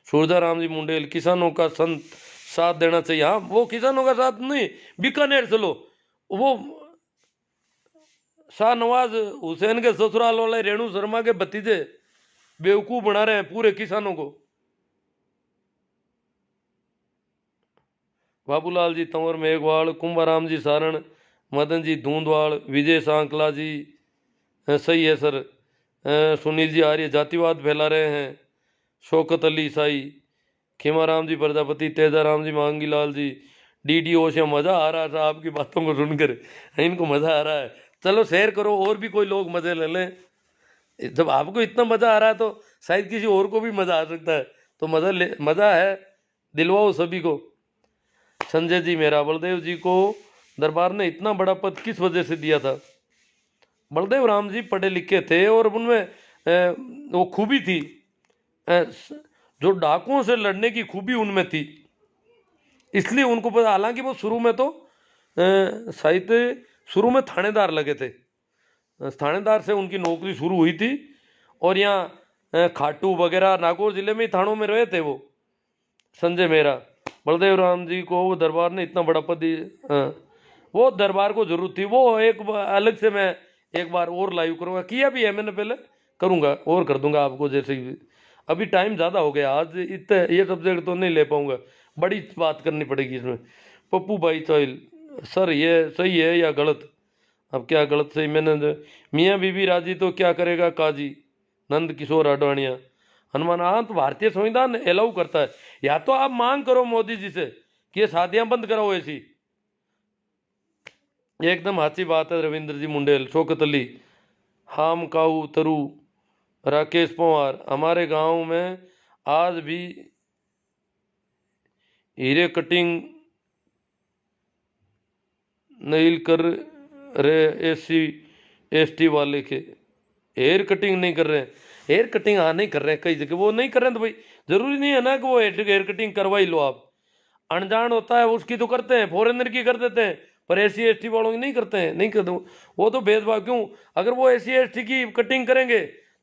सूरजा राम जी मुंडेल, किसानों का संत साथ देना चाहिए। हाँ, वो किसानों का साथ नहीं, बीकानेर चलो, वो शाहनवाज हुसैन के ससुराल वाले रेणु शर्मा के भतीजे बेवकूफ बना रहे हैं पूरे किसानों को। बाबूलाल जी तंवर मेघवाल, कुंभाराम जी सारण, मदन जी धूंधवाल, विजय सांकला जी, सही है सर। सुनील जी आर्य जातिवाद फैला रहे हैं। शौकत अली ईसाई, खेमाराम जी प्रजापति, तेजाराम जी मांगीलाल जी, डीडीओ से मज़ा आ रहा था आपकी बातों को सुनकर, इनको मज़ा आ रहा है। चलो शेयर करो, और भी कोई लोग मज़े ले लें। जब आपको इतना मज़ा आ रहा है तो शायद किसी और को भी मज़ा आ सकता है। तो मज़ा है, दिलवाओ सभी को। संजय जी मेरा, बलदेव जी को दरबार ने इतना बड़ा पद किस वजह से दिया था? बलदेव राम जी पढ़े लिखे थे और उनमें वो खूबी थी, जो डाकुओं से लड़ने की खूबी उनमें थी, इसलिए उनको पता। हालांकि वो शुरू में तो शायद शुरू में थानेदार लगे थे, थानेदार से उनकी नौकरी शुरू हुई थी। और यहाँ खाटू वगैरह नागौर जिले में ही थानों में रहे थे वो संजय मेहरा। बलदेव राम जी को दरबार ने इतना बड़ा पद वो दरबार को जरूरत थी। वो एक अलग से मैं एक बार और लाइव करूँगा, किया भी है मैंने पहले, करूँगा और कर दूंगा आपको जैसे ही। अभी टाइम ज़्यादा हो गया, आज इतने ये सब्जेक्ट तो नहीं ले पाऊँगा, बड़ी बात करनी पड़ेगी इसमें। पप्पू भाई चौल, सर ये सही है या गलत? अब क्या गलत सही, मैंने मियाँ बीबी राजी तो क्या करेगा काजी, नंद किशोर आडवाणिया। हनुमान, हाँ तो भारतीय संविधान अलाउ करता है। या तो आप मांग करो मोदी जी से कि ये शादियां बंद कराओ ऐसी। एकदम अच्छी बात है रविंद्र जी मुंडेल, शौकत अली, हाम काऊ तरु, राकेश पवार। हमारे गांव में आज भी हीरे कटिंग नहीं कर रहे एसटी वाले के, हेयर कटिंग नहीं कर रहे हैं। हेयर कटिंग हाँ नहीं कर रहे हैं, कई जगह वो नहीं कर रहे हैं, तो भाई जरूरी नहीं है ना कि वो हेयर कटिंग करवाई लो आप। अनजान होता है उसकी तो करते हैं, फॉरेनर की कर देते हैं, पर SC ST वालों की नहीं करते हैं, नहीं करते वो तो भेदभाव क्यों? अगर वो SC ST की कटिंग करेंगे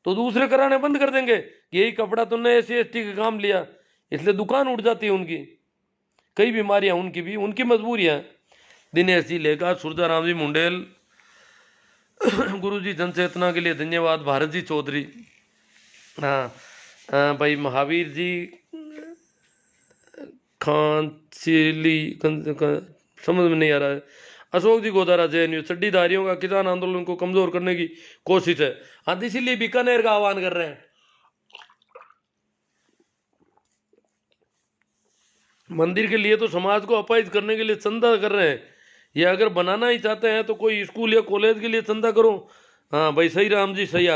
तो दूसरे कराने बंद कर देंगे, यही कपड़ा तुमने SC ST का काम लिया, इसलिए दुकान उठ जाती है उनकी। कई बीमारियां उनकी भी, उनकी मजबूरियां। दिनेश जी लेखा, सुरजाराम जी मुंडेल, गुरु जी जनचेतना के लिए धन्यवाद। भारत जी चौधरी, हाँ भाई महावीर जी खांचिली समझ में नहीं आ रहा है। अशोक जी गोदारा, JNU, चड्डीधारियों का किसान आंदोलन को कमजोर करने की कोशिश है। हाँ इसीलिए बीकानेर का आह्वान कर रहे हैं। मंदिर के लिए तो समाज को अपाहिज करने के लिए चंदा कर रहे हैं। ये अगर बनाना ही चाहते हैं तो कोई स्कूल या कॉलेज के लिए चंदा करो। हाँ भाई सही, राम जी सही,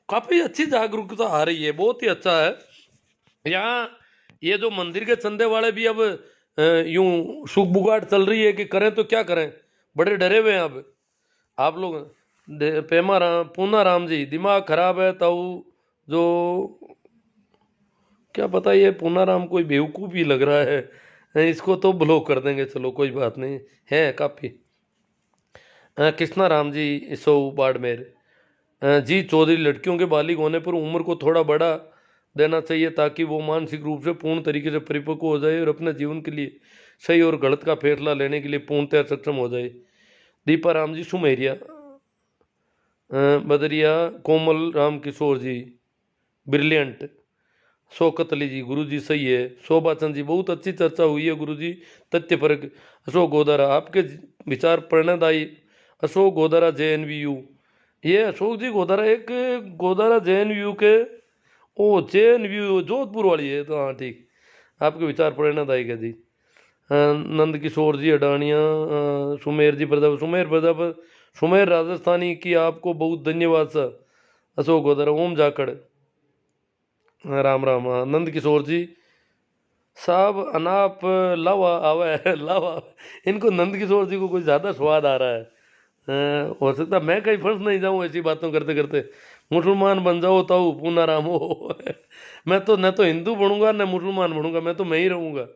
काफी अच्छी जागरूकता आ रही है, बहुत ही अच्छा है। यहाँ ये जो मंदिर के चंदे वाले भी अब यूं सुख बुगाड़ चल रही है कि करें तो क्या करें, बड़े डरे हुए हैं अब आप लोग। पेमा राम, पूना राम जी, दिमाग खराब है ताऊ, जो क्या पता ये पूना राम कोई बेवकूफ़ ही लग रहा है, इसको तो ब्लॉक कर देंगे, चलो कोई बात नहीं है काफ़ी। कृष्णा राम जी सो बाड़मेर, जी चौधरी, लड़कियों के बालिग होने पर उम्र को थोड़ा बड़ा देना चाहिए ताकि वो मानसिक रूप से पूर्ण तरीके से परिपक्व हो जाए और अपने जीवन के लिए सही और गलत का फैसला लेने के लिए पूर्णतः सक्षम हो जाए। दीपा राम जी सुमेरिया, बदरिया, कोमल राम किशोर जी ब्रिलियंट, शौकत अली जी, गुरु जी सही है। शोभा चंद जी, बहुत अच्छी चर्चा हुई है गुरु जी, तथ्य परक। अशोक गोदारा, आपके विचार प्रेरणादायी। अशोक गोदारा JNVU, ये अशोक जी गोदारा एक गोदारा JNVU के, ओ JNVU जोधपुर वाली है, तो हाँ ठीक, आपके विचार प्रेरणादायक है जी। नंद किशोर जी अडानिया, सुमेर जी प्रताप, सुमेर प्रताप, सुमेर राजस्थानी की, आपको बहुत धन्यवाद सर। अशोक गोदारा, ओम जाखड़, राम राम। नंद किशोर जी साहब, अनाप लावा आवा लावा, इनको नंद किशोर जी को कुछ ज़्यादा स्वाद आ रहा है। हो सकता है मैं कहीं फंस नहीं जाऊं ऐसी बातों करते करते, मुसलमान बन जाओ ताऊ पूना राम हो। मैं तो न तो हिंदू बनूंगा न मुसलमान बनूंगा, मैं तो मैं ही रहूंगा।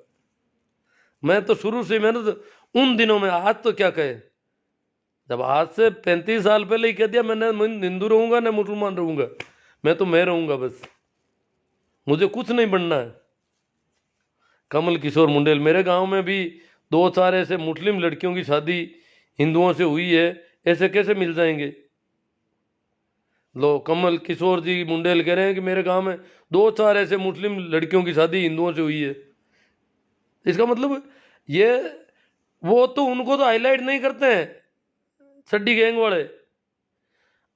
मैं तो शुरू से, मैंने तो उन दिनों में, आज तो क्या कहे, जब आज से 35 साल पहले ही कह दिया मैंने, हिंदू रहूंगा न मुसलमान रहूंगा, मैं तो मैं रहूंगा बस, मुझे कुछ नहीं बनना है। कमल किशोर मुंडेल, मेरे गांव में भी 2-4 ऐसे मुस्लिम लड़कियों की शादी हिंदुओं से हुई है, ऐसे कैसे मिल जाएंगे? लो, कमल किशोर जी मुंडेल कह रहे हैं कि मेरे गांव में 2-4 ऐसे मुस्लिम लड़कियों की शादी हिंदुओं से हुई है। इसका मतलब ये, वो तो उनको तो हाईलाइट नहीं करते हैं छड्डी गैंग वाले,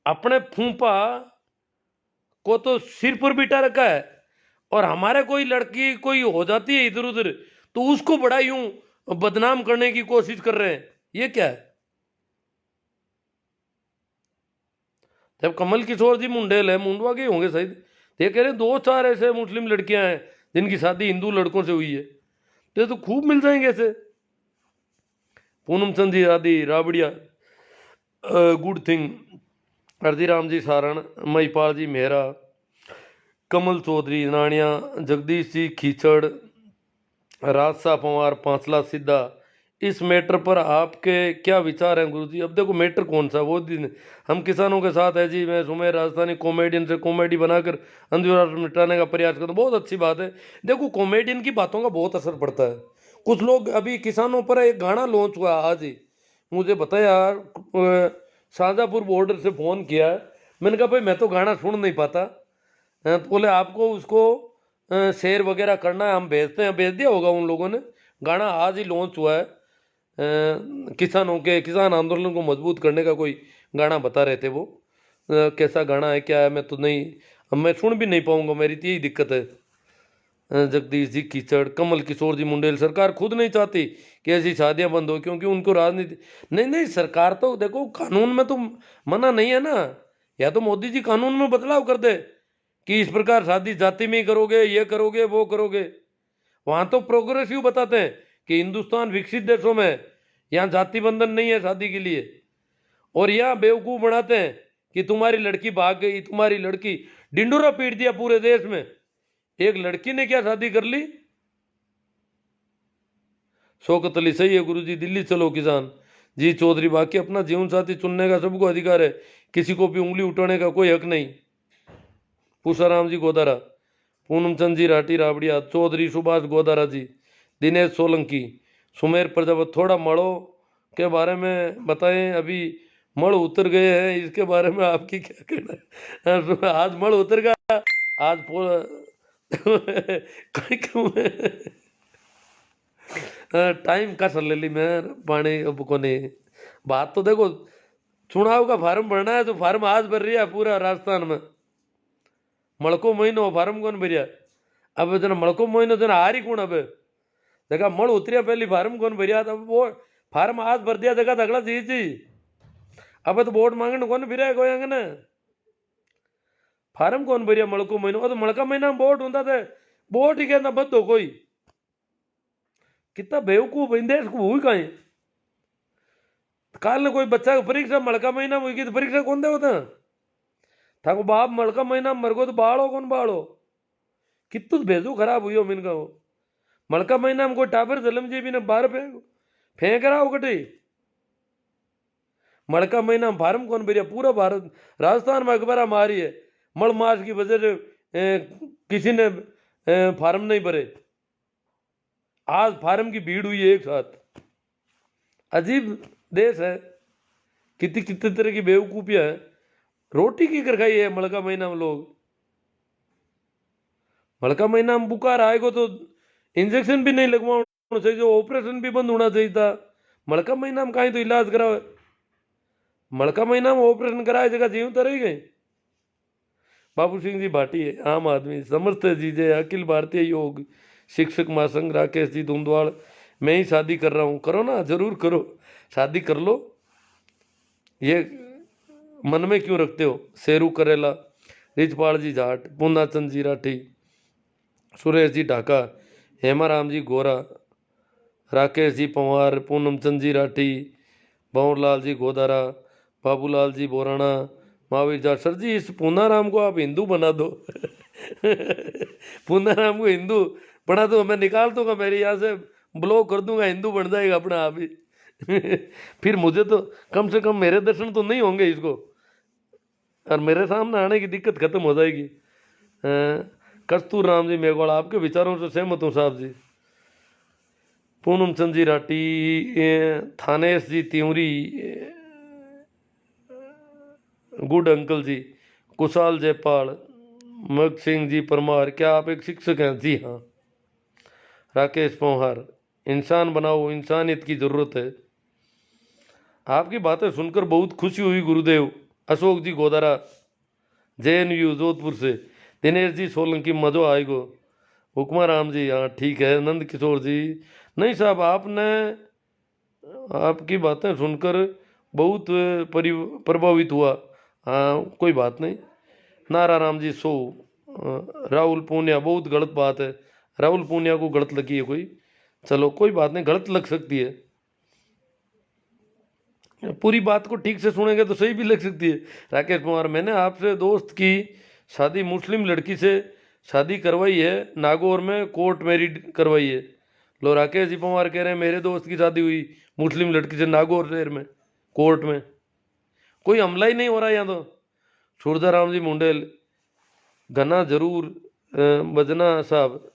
अपने फूफा को तो सिर पर बिठा रखा है, और हमारे कोई लड़की कोई हो जाती है इधर उधर तो उसको बड़ा यूं बदनाम करने की कोशिश कर रहे हैं, ये क्या है? जब कमल किशोर जी मुंडेल है, मुंडवा के होंगे शायद, तो ये कह रहे हैं 2-4 ऐसे मुस्लिम लड़कियां हैं जिनकी शादी हिंदू लड़कों से हुई है, तो ये तो खूब मिल जाएंगे ऐसे। पूनम चंद जी आदि राबड़िया, गुड थिंग, अर्जीराम जी सारण, महिपाल जी मेहरा, कमल चौधरी नानिया, जगदीश जी खीचड़, राजसा पवार, पांचला सिद्धा, इस मैटर पर आपके क्या विचार हैं गुरुजी? अब देखो मैटर कौन सा, वो दिन हम किसानों के साथ है जी, मैं सुमेर राजस्थानी कॉमेडियन से कॉमेडी बनाकर अंधेरा मिटाने का प्रयास करता हूँ, बहुत अच्छी बात है। देखो कॉमेडियन की बातों का बहुत असर पड़ता है। कुछ लोग, अभी किसानों पर एक गाना लॉन्च हुआ आज ही, मुझे बताया शाहजहाँपुर बॉर्डर से फ़ोन किया, मैंने कहा भाई मैं तो गाना सुन नहीं पाता, तो बोले आपको उसको शेयर वगैरह करना है, हम भेजते हैं, भेज दिया होगा उन लोगों ने। गाना आज ही लॉन्च हुआ है, किसानों के, किसान आंदोलन को मजबूत करने का कोई गाना बता रहे थे वो। कैसा गाना है क्या है मैं तो नहीं, अब मैं सुन भी नहीं पाऊंगा, मेरी तो यही दिक्कत है। जगदीश जी कीचड़, कमल किशोर जी मुंडेल, सरकार खुद नहीं चाहती कि ऐसी शादियां बंद हो, क्योंकि उनको राजनीति नहीं, नहीं सरकार तो देखो कानून में तो मना नहीं है ना, या तो मोदी जी कानून में बदलाव कर दे कि इस प्रकार शादी जाति में ही करोगे, ये करोगे वो करोगे। वहां तो प्रोग्रेसिव बताते हैं कि हिंदुस्तान विकसित देशों में यहाँ जाति बंधन नहीं है शादी के लिए, और यहाँ बेवकूफ बनाते हैं कि तुम्हारी लड़की भाग गई, तुम्हारी लड़की, डिंडोरा पीट दिया पूरे देश में, एक लड़की ने क्या शादी कर ली? शौकत अली सही है गुरुजी, दिल्ली चलो किसान जी चौधरी, बाकी अपना जीवन साथी चुनने का सबको अधिकार है, किसी को भी उंगली उठाने का कोई हक नहीं। पूषाराम जी गोदारा, पूनम चंद जी राठी राबड़िया, चौधरी सुभाष गोदारा जी, दिनेश सोलंकी, सुमेर प्रजापत, थोड़ा मड़ो के बारे में बताएं, अभी मड़ उतर गए हैं, इसके बारे में आपकी क्या कहना है? आज मड़ उतर गया, आज टाइम का सर ले ली मैं पानी अब को नहीं। बात तो देखो, चुनाव का फार्म भरना है तो फार्म आज भर रही है पूरा राजस्थान में, मड़को महीनो फार्म कौन भरिया? अब जना मड़को महीनो जना हारी कौन, अब देखा मड़ उतरिया पहली फार्म कौन भरिया, अब वो फार्म आज भर दिया, देखा अगला चीज जी, अब तो वोट मांगने कौन फिर कोई अंगन, फार्म कौन भरिया मड़को महीनो, तो मड़का महीना में वोट होता थे, वोट ही कहना बंद हो कोई, कितना बेवकूफ इन देश को हुई कहीं। काल ने कोई बच्चा की परीक्षा मड़का महीना में हुई तो परीक्षा कौन दे होता था को बाप, मड़का महीना में मरगो तो बाड़ो कौन बाड़ो, कितु भेजो खराब हुई हो मिनका हो, मड़का महीना में कोई टाबर जलम जी भी ने बाहर फेंक रहा हो कटी, मड़का महीना में फार्म कौन भरिया? पूरा भारत राजस्थान में अखबार मारी है, मड़ मास की वजह से किसी ने फार्म नहीं भरे, आज फार्म की भीड़ हुई है एक साथ। अजीब देश है, कितनी कितने तरह की बेवकूफियां है। रोटी की कर खाई है मड़का महीना में लोग, मड़का महीना में बुखार आएगा तो इंजेक्शन भी नहीं लगवाना चाहिए, जो ऑपरेशन भी बंद होना चाहिए था, मड़का महीना में कहीं तो इलाज कराओ, मड़का महीना में ऑपरेशन कराए जगह जीव तो रही गई। बाबू सिंह जी भाटी, आम आदमी, समर्थ जी जय, अखिल भारतीय योग शिक्षक महासंघ, राकेश जी धुंधवाड़, मैं ही शादी कर रहा हूँ, करो ना, जरूर करो, शादी कर लो, ये मन में क्यों रखते हो? शेरू करेला, रिजपाल जी जाट, पूर्णाचंद जी राठी, सुरेश जी ढाका, हेमाराम जी गोरा, राकेश जी पंवार, पूनम चंद जी राठी, भंवरलाल जी गोदारा, बाबूलाल जी बोराना, महावीर जाट। सर जी इस पूनाराम को आप हिंदू बना दो पूनाराम को हिंदू बना दो, मैं निकाल दूंगा, मेरे यहाँ से ब्लॉक कर दूंगा, हिंदू बन जाएगा अपना आप ही फिर मुझे तो कम से कम मेरे दर्शन तो नहीं होंगे इसको, और मेरे सामने आने की दिक्कत खत्म हो जाएगी। कस्तूर राम जी मेघवाल, आपके विचारों से सहमत हूँ साहब जी। पूनम चंद जी राठी, थानेश जी त्यूरी, गुड अंकल जी, कुशाल जयपाल, मग सिंह जी परमार, क्या आप एक शिक्षक हैं? जी हाँ। राकेश पोहार, इंसान बनाओ, इंसानियत की जरूरत है। आपकी बातें सुनकर बहुत खुशी हुई गुरुदेव। अशोक जी गोदारा, JNU जोधपुर से, दिनेश जी सोलंकी, मजो आएगो, हुक्मा राम जी, हाँ ठीक है। नंद किशोर जी, नहीं साहब, आपने आपकी बातें सुनकर बहुत प्रभावित हुआ। हाँ कोई बात नहीं। नारा राम जी सो राहुल पूनिया, बहुत गलत बात है। राहुल पूनिया को गलत लगी है कोई, चलो कोई बात नहीं, गलत लग सकती है। पूरी बात को ठीक से सुनेंगे तो सही भी लग सकती है। राकेश कुमार, मैंने आपसे दोस्त की शादी मुस्लिम लड़की से शादी करवाई है, नागौर में कोर्ट मैरिज करवाई है। लो राकेश जी पवार कह रहे हैं मेरे दोस्त की शादी हुई मुस्लिम लड़की से नागौर शहर में कोर्ट में। कोई हमला ही नहीं हो रहा यहाँ तो। सूरदाराम जी मुंडेल, गाना जरूर बजना साहब,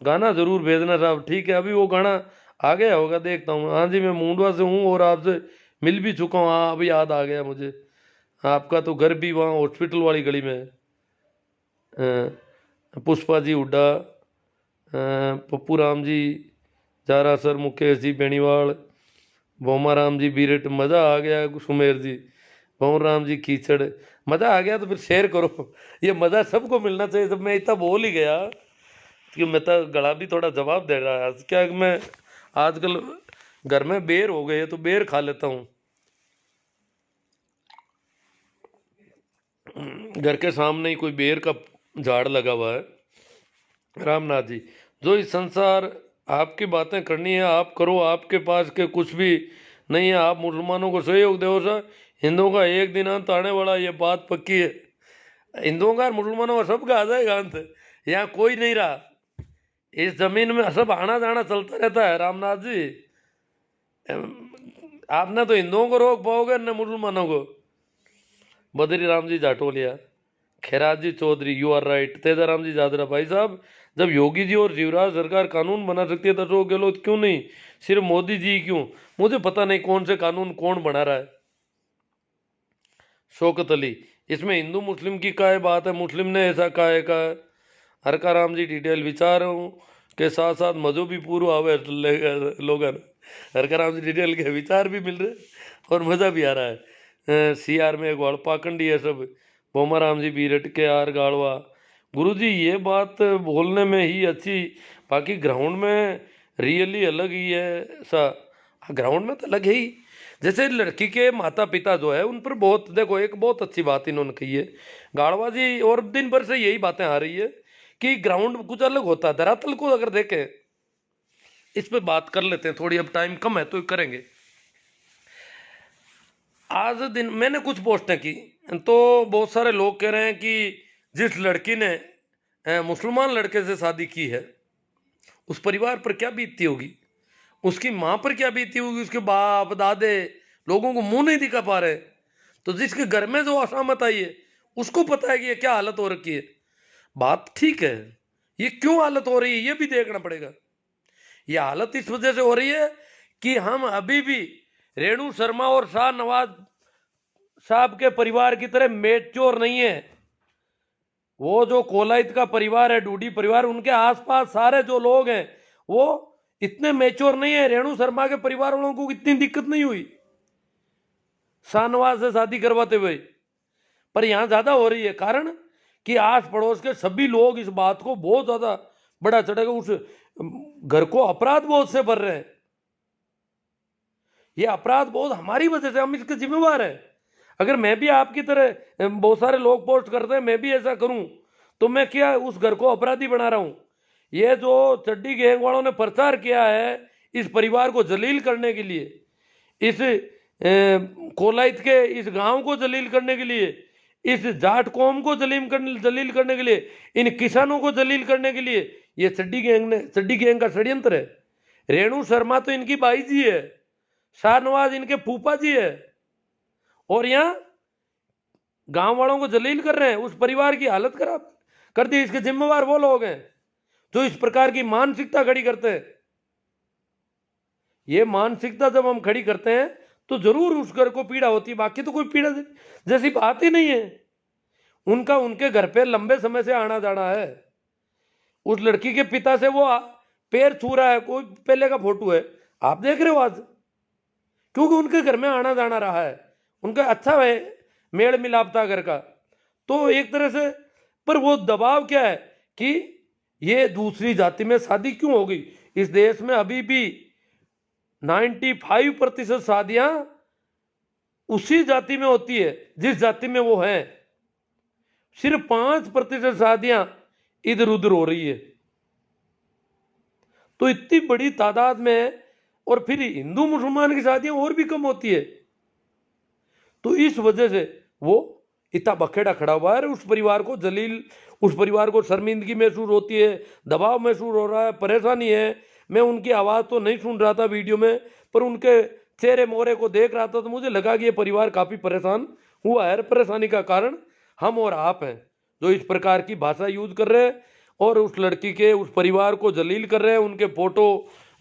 गाना जरूर भेजना साहब। ठीक है, अभी वो गाना आ गया होगा, देखता हूँ। हाँ जी, मैं मुंडवा से हूँ और आपसे मिल भी चुका हूँ। हाँ अभी याद आ गया मुझे, आपका तो घर भी वहाँ हॉस्पिटल वाली गली में है। पुष्पा जी हुड्डा, पप्पू राम जी, जारा सर, मुकेश जी बेनीवाल, भोमा राम जी बीरट, मज़ा आ गया। सुमेर जी, भोम राम जी कीचड़, मज़ा आ गया तो फिर शेयर करो। ये मज़ा सबको मिलना चाहिए। जब मैं इतना बोल ही गया कि मैं तो गला भी थोड़ा जवाब दे रहा है। क्या कि मैं आजकल घर में बेर हो गए तो बेर खा लेता हूँ। घर के सामने ही कोई बेर का झाड़ लगा हुआ है। रामनाथ जी, जो इस संसार आपकी बातें करनी है आप करो, आपके पास के कुछ भी नहीं है। आप मुसलमानों को सहयोग दो सर, हिंदुओं का एक दिन अंत आने वाला, ये बात पक्की है। हिंदुओं का और मुसलमानों का सबका आ जाएगा अंत, यहाँ कोई नहीं रहा। इस जमीन में सब आना जाना चलता रहता है। रामनाथ जी, आपने तो हिंदुओं को रोक पाओगे न मुसलमानों को। Badri Ram ji Jatolia, Khairaj ji Chaudhary, you are right. Tejaram ji Jadra, भाई साहब जब योगी जी और शिवराज सरकार कानून बना सकती है तो अशोक गहलोत क्यों नहीं, सिर्फ मोदी जी क्यों? मुझे पता नहीं कौन से कानून कौन बना रहा है। शौकत अली, इसमें हिंदू मुस्लिम की क्या बात है, मुस्लिम ने ऐसा कहा है का? हरका राम जी डिटेल, विचारों के साथ साथ मजहबी पूर्व आवे लोगन। हरका राम जी डिटेल के विचार भी मिल रहे और मज़ा भी आ रहा है। सी आर में ग्वाल पाखंडी है सब। बोमा राम जी बीरट के आर गाड़वा, गुरु जी ये बात बोलने में ही अच्छी, बाकी ग्राउंड में रियली अलग ही है सा। ग्राउंड में तो अलग है ही। जैसे लड़की के माता पिता जो है उन पर बहुत, देखो एक बहुत अच्छी बात इन्होंने कही है गाड़वा जी, और दिन भर से यही बातें आ रही है कि ग्राउंड कुछ अलग होता है। धरातल को अगर देखें, इस पे बात कर लेते हैं थोड़ी, अब टाइम कम है तो करेंगे। आज दिन मैंने कुछ पोस्टें की तो बहुत सारे लोग कह रहे हैं कि जिस लड़की ने मुसलमान लड़के से शादी की है उस परिवार पर क्या बीतती होगी, उसकी माँ पर क्या बीती होगी, उसके बाप दादे लोगों को मुंह नहीं दिखा पा रहे। तो जिसके घर में जो असामत आई है उसको पता है कि ये क्या हालत हो रखी है। बात ठीक है, ये क्यों हालत हो रही है ये भी देखना पड़ेगा। ये हालत इस वजह से हो रही है कि हम अभी भी रेणु शर्मा और शाहनवाज साहब के परिवार की तरह मेच्योर नहीं है। वो जो कोलायत का परिवार है, डूडी परिवार, उनके आसपास सारे जो लोग हैं वो इतने मेच्योर नहीं है। रेणु शर्मा के परिवार वालों को इतनी दिक्कत नहीं हुई शाहनवाज से शादी करवाते हुए, पर यहां ज्यादा हो रही है। कारण कि आस पड़ोस के सभी लोग इस बात को बहुत ज्यादा बड़ा चढ़ेगा, उस घर को अपराध बोध से भर रहे हैं। ये अपराध बोध हमारी वजह से, हम इसके जिम्मेवार हैं। अगर मैं भी आपकी तरह, बहुत सारे लोग पोस्ट करते हैं, मैं भी ऐसा करूं तो मैं क्या उस घर को अपराधी बना रहा हूं? ये जो चड्डी गैंग वालों ने प्रचार किया है इस परिवार को जलील करने के लिए, इस कोलायत के इस गांव को जलील करने के लिए, इस जाट कौम को जलील करने के लिए, इन किसानों को जलील करने के लिए, ये चड्डी गैंग का षड्यंत्र है। रेणु शर्मा तो इनकी बाई जी है, शाहनवाज इनके फूफा जी है, और यहां गांव वालों को जलील कर रहे हैं, उस परिवार की हालत खराब कर दी। इसके जिम्मेवार वो लोग हैं जो इस प्रकार की मानसिकता खड़ी करते हैं। ये मानसिकता जब हम खड़ी करते हैं तो जरूर उस घर को पीड़ा होती है, बाकी तो कोई पीड़ा जैसी बात ही नहीं है। उनका उनके घर पे लंबे समय से आना जाना है। उस लड़की के पिता से वो पैर छू रहा है, कोई पहले का फोटो है आप देख रहे हो आज, क्योंकि उनके घर में आना जाना रहा है, उनका अच्छा है मेल मिलाप था घर का। तो एक तरह से, पर वो दबाव क्या है कि ये दूसरी जाति में शादी क्यों हो गई? इस देश में अभी भी 95% शादियां उसी जाति में होती है जिस जाति में वो है। सिर्फ 5% शादियां इधर उधर हो रही है। तो इतनी बड़ी तादाद में, और फिर हिंदू मुसलमान की शादियां और भी कम होती है। तो इस वजह से वो इतना बखेड़ा खड़ा हुआ है। उस परिवार को जलील, उस परिवार को शर्मिंदगी महसूस होती है, दबाव महसूस हो रहा है, परेशानी है। मैं उनकी आवाज़ तो नहीं सुन रहा था वीडियो में, पर उनके चेहरे मोहरे को देख रहा था तो मुझे लगा कि ये परिवार काफ़ी परेशान हुआ है। परेशानी का कारण हम और आप हैं, जो इस प्रकार की भाषा यूज कर रहे हैं और उस लड़की के, उस परिवार को जलील कर रहे हैं, उनके फोटो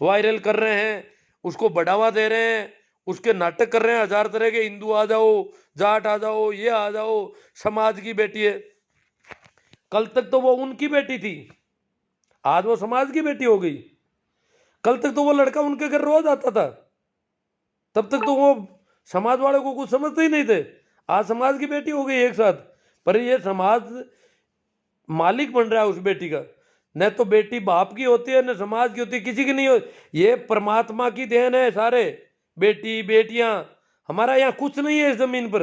वायरल कर रहे हैं, उसको बढ़ावा दे रहे हैं, उसके नाटक कर रहे हैं हजार तरह के। हिंदू आ जाओ, जाट आ जाओ, ये आ जाओ, समाज की बेटी है। कल तक तो वो उनकी बेटी थी, आज वो समाज की बेटी हो गई। कल तक तो वो लड़का उनके घर रोज आता था, तब तक तो वो समाज वाले को कुछ समझते ही नहीं थे। आज समाज की बेटी हो गई एक साथ। पर ये समाज मालिक बन रहा है उस बेटी का। न तो बेटी बाप की होती है, न समाज की होती है, किसी की नहीं होती। ये परमात्मा की देन है सारे, बेटी बेटियां। हमारा यहाँ कुछ नहीं है इस जमीन पर।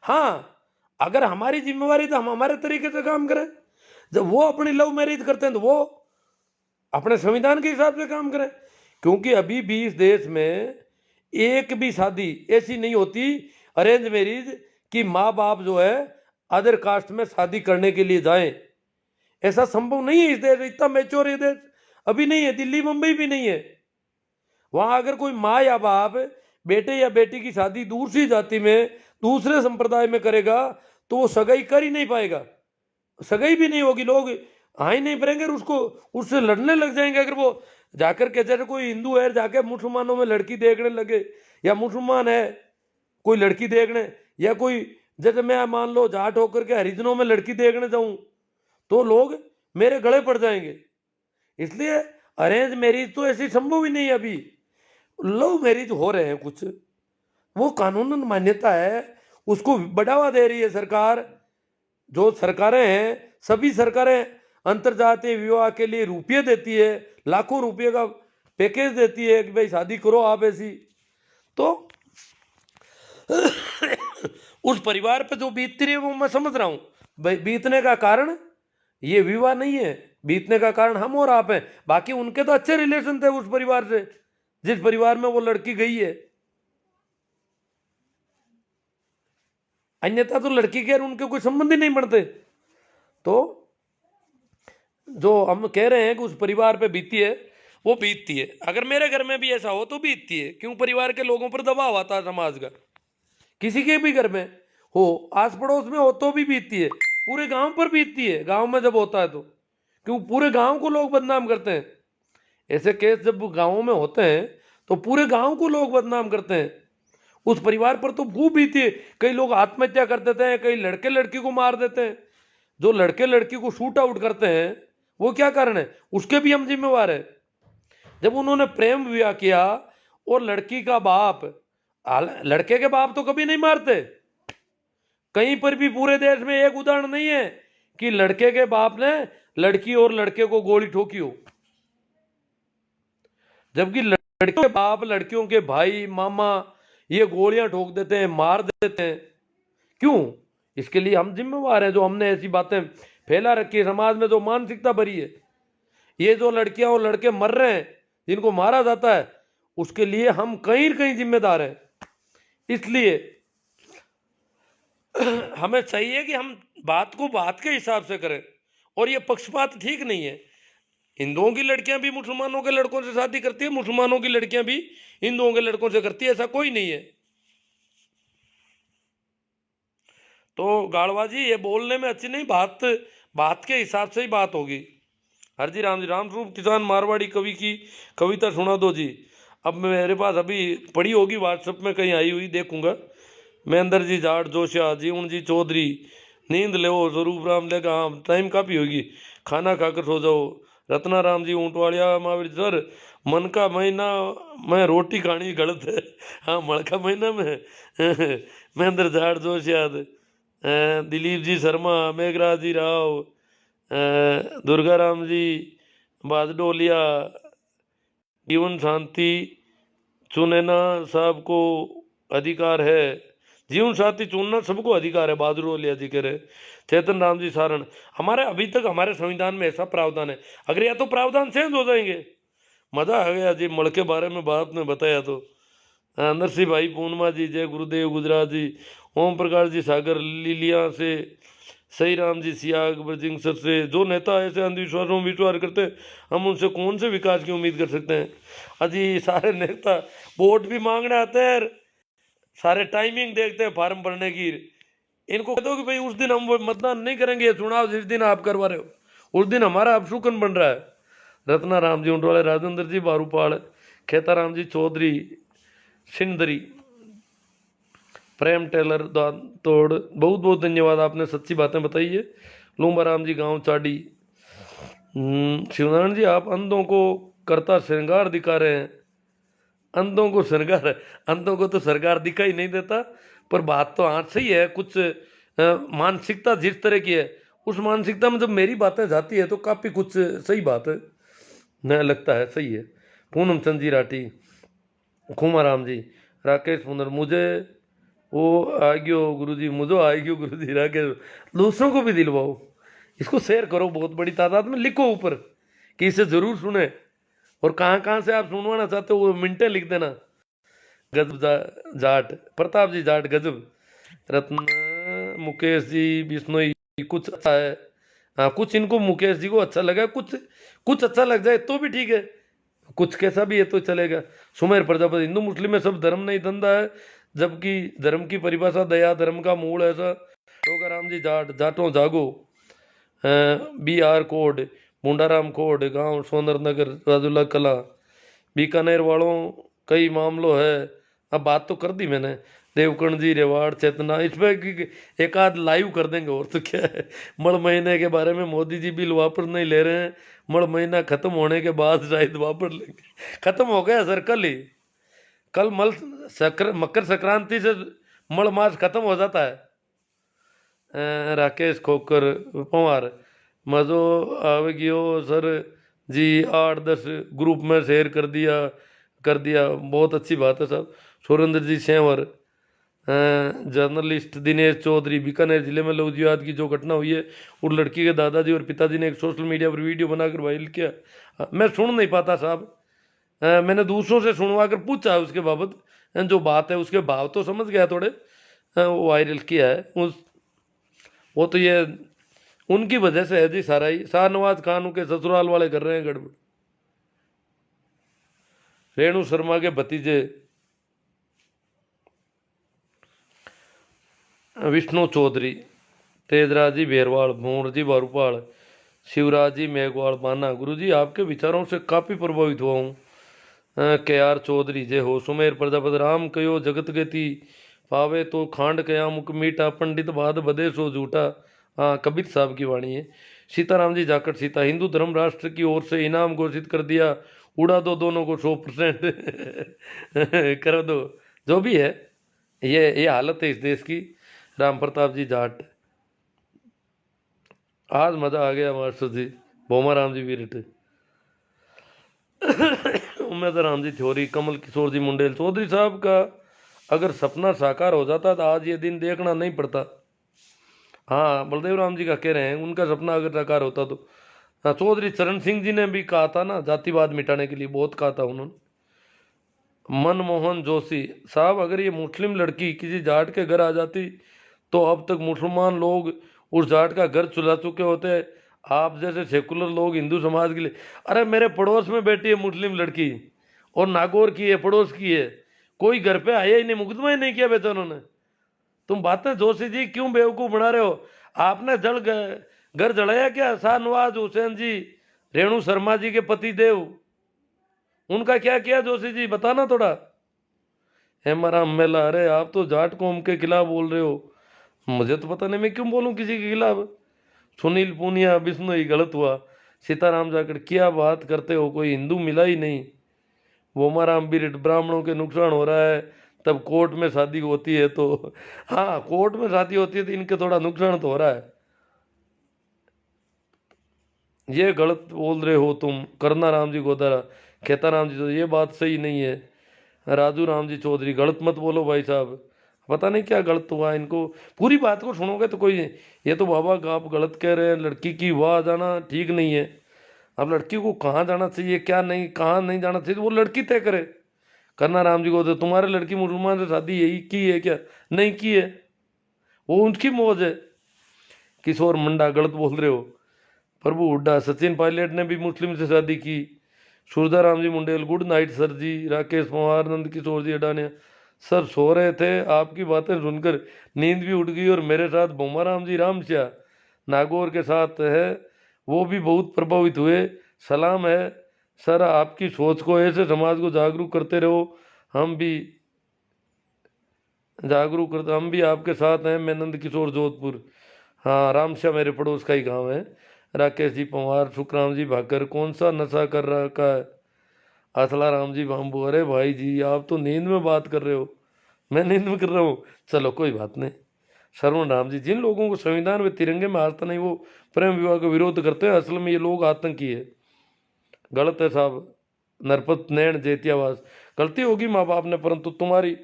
हाँ, अगर हमारी जिम्मेवारी तो हम हमारे तरीके से काम करें। जब वो अपनी लव मैरिज करते हैं तो वो अपने संविधान के हिसाब से काम करें। क्योंकि अभी भी इस देश में एक भी शादी ऐसी नहीं होती अरेंज मैरिज कि माँ बाप जो है अदर कास्ट में शादी करने के लिए जाएं। ऐसा संभव नहीं है इस देश। इतना मैच्योर ये देश अभी नहीं है, दिल्ली मुंबई भी नहीं है। वहां अगर कोई माँ या बाप बेटे या बेटी की शादी दूसरी जाति में, दूसरे संप्रदाय में करेगा तो वो सगाई कर ही नहीं पाएगा, सगाई भी नहीं होगी। लोग हाँ ही नहीं भरेंगे, उसको उससे लड़ने लग जाएंगे। अगर वो जाकर के, जैसे कोई हिंदू है जाके मुसलमानों में लड़की देखने लगे, या मुसलमान है कोई लड़की देखने, या कोई जैसे मैं मान लो जाट होकर के हरिजनों में लड़की देखने जाऊं, तो लोग मेरे गले पड़ जाएंगे। इसलिए अरेंज मैरिज तो ऐसी संभव ही नहीं है। अभी लव मैरिज हो रहे हैं कुछ, वो कानूनन मान्यता है, उसको बढ़ावा दे रही है सरकार। जो सरकारें हैं, सभी सरकारें अंतरजातीय विवाह के लिए रुपये देती है, लाखों रुपये का पैकेज देती है कि भाई शादी करो आप ऐसी। तो उस परिवार पे जो बीतती रही है वो मैं समझ रहा हूं। भाई बीतने का कारण ये विवाह नहीं है, बीतने का कारण हम और आप हैं। बाकी उनके तो अच्छे रिलेशन थे उस परिवार से, जिस परिवार में वो लड़की गई है। अन्यथा तो लड़की के और उनके कोई संबंध ही नहीं बनते। तो जो हम कह रहे हैं कि उस परिवार पे बीती है, वो बीतती है। अगर मेरे घर में भी ऐसा हो तो बीतती है। क्यों? परिवार के लोगों पर दबाव आता है समाज का। किसी के भी घर में हो, आस पड़ोस में हो तो भी बीतती है, पूरे गांव पर बीतती है। गांव में जब होता है तो क्यों पूरे गांव को लोग बदनाम करते हैं। ऐसे केस जब गांवों में होते हैं तो पूरे गांव को लोग बदनाम करते हैं। उस परिवार पर तो खूब बीती है। कई लोग आत्महत्या कर देते हैं, कई लड़के लड़की को मार देते हैं। जो लड़के लड़की को शूट आउट करते हैं वो क्या कारण है, उसके भी हम जिम्मेवार है। जब उन्होंने प्रेम विवाह किया और लड़की का बाप, लड़के के बाप तो कभी नहीं मारते। कहीं पर भी पूरे देश में एक उदाहरण नहीं है कि लड़के के बाप ने लड़की और लड़के को गोली ठोकी हो। जबकि लड़के के बाप लड़कियों के भाई मामा ये गोलियां ठोक देते हैं, मार देते हैं। क्यों? इसके लिए हम जिम्मेवार हैं, जो हमने ऐसी बातें फैला रखी है समाज में, जो मानसिकता भरी है। ये जो लड़कियां और लड़के मर रहे हैं, जिनको मारा जाता है, उसके लिए हम कहीं कहीं जिम्मेदार हैं। इसलिए हमें चाहिए कि हम बात को बात के हिसाब से करें। और ये पक्षपात ठीक नहीं है। हिंदुओं की लड़कियां भी मुसलमानों के लड़कों से शादी करती है, मुसलमानों की लड़कियां भी हिंदुओं के लड़कों से करती है, ऐसा कोई नहीं है। तो गाड़वाजी ये बोलने में अच्छी नहीं, बात के हिसाब से ही बात होगी। हरजी राम जी, राम स्वरूप किसान मारवाड़ी कवि की कविता सुना दो जी। अब मेरे पास अभी पड़ी होगी व्हाट्सएप में कहीं आई हुई, देखूंगा। महेंद्र जी जाट जोशिया, जीवन जी चौधरी, नींद ले स्वरूप राम लेगा, हाँ टाइम काफ़ी होगी, खाना खाकर सो जाओ। रत्ना राम जी ऊंटवाड़िया महावीर सर, मन का महीना में रोटी खानी गलत है। हाँ, मण का महीना में महेंद्र जाट जोशिया, दिलीप जी शर्मा, मेघराज जी राव, दुर्गा राम जी बादडोलिया, जीवन शांति चुनना सबको अधिकार है। जीवन साथी चुनना सबको अधिकार है, बहादुर जी कह रहे। चेतन राम जी सारण, हमारे अभी तक हमारे संविधान में ऐसा प्रावधान है, अगर या तो प्रावधान चेंज हो जाएंगे। मजा आ गया जी मल के बारे में बात ने बताया तो। नरसिंह भाई पूर्णिमा जी, जय गुरुदेव गुजरात जी, ओम प्रकाश जी सागर लीलिया से, सही राम जी सियाग ब्रजिंगसर से। जो नेता ऐसे अंधविश्वासों में विश्वास करते हैं, हम उनसे कौन से विकास की उम्मीद कर सकते हैं। अजी सारे नेता वोट भी मांगने आते हैं, सारे टाइमिंग देखते हैं फार्म भरने की। इनको कह दो कि भाई उस दिन हम वो मतदान नहीं करेंगे, चुनाव जिस दिन आप करवा रहे हो उस दिन हमारा अपशुकन बन रहा है। रत्ना राम जी उंडवाले, राजेंद्र जी बारूपाल, खेता राम जी चौधरी सिंदरी, प्रेम टेलर तोड़, बहुत बहुत धन्यवाद, आपने सच्ची बातें बताई है। लूम्बा राम जी गांव चाडी। शिवनारायण जी, आप अंधों को करता श्रृंगार दिखा रहे हैं। अंधों को श्रृंगार, अंधों को तो सरकार दिखाई नहीं देता, पर बात तो आज सही है। कुछ मानसिकता जिस तरह की है, उस मानसिकता में जब मेरी बातें जाती है तो काफ़ी कुछ सही बात है, न लगता है सही है। पूनम चंद जी राठी, खुमाराम जी, राकेश पुनर, मुझे वो आएगियो गुरुजी, मुझे आएगियो गुरुजी राकेश। दूसरों को भी दिलवाओ, इसको शेयर करो बहुत बड़ी तादाद में, लिखो ऊपर कि इसे जरूर सुने। और कहाँ कहाँ से आप सुनवाना चाहते हो वो मिनटें लिख देना। गजब जाट, प्रताप जी जाट गजब। रत्न मुकेश जी बिश्नोई, कुछ अच्छा है। हाँ कुछ इनको मुकेश जी को अच्छा लगा, कुछ कुछ अच्छा लग जाए तो भी ठीक है, कुछ कैसा भी है तो चलेगा। सुमेर प्रजापति, हिंदू मुस्लिम में सब धर्म नहीं धंधा है, जबकि धर्म की परिभाषा दया धर्म का मूल ऐसा। टोकाराम जी जाट, जाटों जागो। बी आर कोड, मुंडाराम कोड, गांव सोनर नगर, राजुल्ला कला। बीकानेर वालों कई मामलों है, अब बात तो कर दी मैंने। देवकर्ण जी रेवाड़ चेतना, इस पर एक आध लाइव कर देंगे और तो क्या है। मड़ महीने के बारे में मोदी जी बिल वापस नहीं ले रहे हैं, मड़ महीना खत्म होने के बाद शायद वापस लेंगे। खत्म हो गया सर कल ही, कल मकर संक्रांति से मड़ मास खत्म हो जाता है। राकेश खोकर पवार, मज़ो आवे गियो सर जी, 8-10 ग्रुप में शेयर कर दिया बहुत अच्छी बात है साहब। सुरेंद्र जी सेंवर, जर्नलिस्ट दिनेश चौधरी, बीकानेर जिले में लव जिहाद की जो घटना हुई है, उस लड़की के दादाजी और पिताजी ने एक सोशल मीडिया पर वीडियो बनाकर वायरल किया। मैं सुन नहीं पाता साहब, मैंने दूसरों से सुनवा कर पूछा उसके बाबत, जो बात है उसके भाव तो समझ गया थोड़े। वो वायरल किया है वो तो ये उनकी वजह से है जी सारा ही। शाहनवाज खान के ससुराल वाले कर रहे हैं गड़बड़। रेणु शर्मा के भतीजे विष्णु चौधरी, तेजराज जी बेरवाल, भूर जी बारूपाल, शिवराज जी मेघवाल बाना। गुरु जी आपके विचारों से काफ़ी प्रभावित हुआ हूँ। के आर चौधरी जय हो। सुमेर प्रजापति, राम कयो जगत गति पावे तो खांड कया मुख मीठा, पंडित बाद बदे सो झूठा। हाँ कबीर साहब की वाणी है। सीताराम जी जाकट सीता, हिंदू धर्म राष्ट्र की ओर से इनाम घोषित कर दिया, उड़ा दो दोनों को 100% कर दो। जो भी है ये हालत है इस देश की। राम प्रताप जी जाट, आज मजा आ गया मास्टर जी। भोमा राम जी वीरट, उम्मीद राम जी थ्योरी, कमल किशोर जी मुंडेल। चौधरी साहब का अगर सपना साकार हो जाता तो आज ये दिन देखना नहीं पड़ता। हाँ बलदेव राम जी का कह रहे हैं, उनका सपना अगर साकार होता तो। हाँ चौधरी चरण सिंह जी ने भी कहा था ना, जातिवाद मिटाने के लिए बहुत कहा था उन्होंने। मनमोहन जोशी साहब, अगर ये मुस्लिम लड़की किसी जाट के घर आ जाती तो अब तक मुसलमान लोग उस जाट का घर चुरा चुके होते। आप जैसे सेकुलर लोग हिंदू समाज के लिए, अरे मेरे पड़ोस में बैठी है मुस्लिम लड़की और नागौर की है, पड़ोस की है, कोई घर पे आया ही नहीं, मुकदमा ही नहीं किया बेटा उन्होंने। तुम बातें जोशी जी क्यों बेवकूफ़ बना रहे हो। आपने घर जलाया क्या? शाहनवाज हुसैन जी, रेणु शर्मा जी के पति देव, उनका क्या किया जोशी जी, बताना थोड़ा। हेमाराम मेला, अरे आप तो जाट कौम के खिलाफ बोल रहे हो, मुझे तो पता नहीं मैं क्यों बोलूं किसी के खिलाफ। सुनील पूनिया, विष्णु ही गलत हुआ। सीताराम जाकर, क्या बात करते हो, कोई हिंदू मिला ही नहीं। वोमाराम बिरट, ब्राह्मणों के नुकसान हो रहा है तब कोर्ट में शादी होती है तो। हाँ कोर्ट में शादी होती है तो इनके थोड़ा नुकसान तो हो रहा है। ये गलत बोल रहे हो तुम। करना राम जी गोदारा। खेता राम जी, तो ये बात सही नहीं है। राजू राम जी चौधरी, गलत मत बोलो भाई साहब, पता नहीं क्या गलत हुआ इनको। पूरी बात को सुनोगे तो कोई, ये तो बाबा आप गलत कह रहे हैं, लड़की की वाह जाना ठीक नहीं है। अब लड़की को कहाँ जाना चाहिए, क्या नहीं, कहाँ नहीं जाना चाहिए, तो वो लड़की तय करे। करना राम जी को, तो तुम्हारे लड़की मुसलमान से शादी यही की है क्या? नहीं की है, वो उनकी मौज है। किशोर मुंडा, गलत बोल रहे हो। प्रभु हुड्डा, सचिन पायलट ने भी मुस्लिम से शादी की। Surda Ram ji Mundell, good night sir जी। राकेश पवार, नंद किशोर जी अडानिया, सर सो रहे थे, आपकी बातें सुनकर नींद भी उड़ गई। और मेरे साथ भोमा राम जी रामश्या नागौर के साथ है, वो भी बहुत प्रभावित हुए। सलाम है सर, आपकी सोच को ऐसे समाज को जागरूक करते रहो, हम भी जागरूक करते, हम भी आपके साथ हैं। मैं नंद किशोर जोधपुर, हाँ रामश्या मेरे पड़ोस का ही गांव है। राकेश जी पवार, सुखराम जी भाकर, कौन सा नशा कर रखा है? असला राम जी बाम्बू, अरे भाई जी आप तो नींद में बात कर रहे हो, मैं नींद में कर रहा हूँ। चलो कोई बात नहीं। श्रवण राम जी, जिन लोगों को संविधान व तिरंगे में आता नहीं वो प्रेम विवाह का विरोध करते हैं, असल में ये लोग आतंकी है। गलत है साहब। नरपत नैण जेतियावास, गलती होगी माँ बाप ने, परंतु तुम्हारी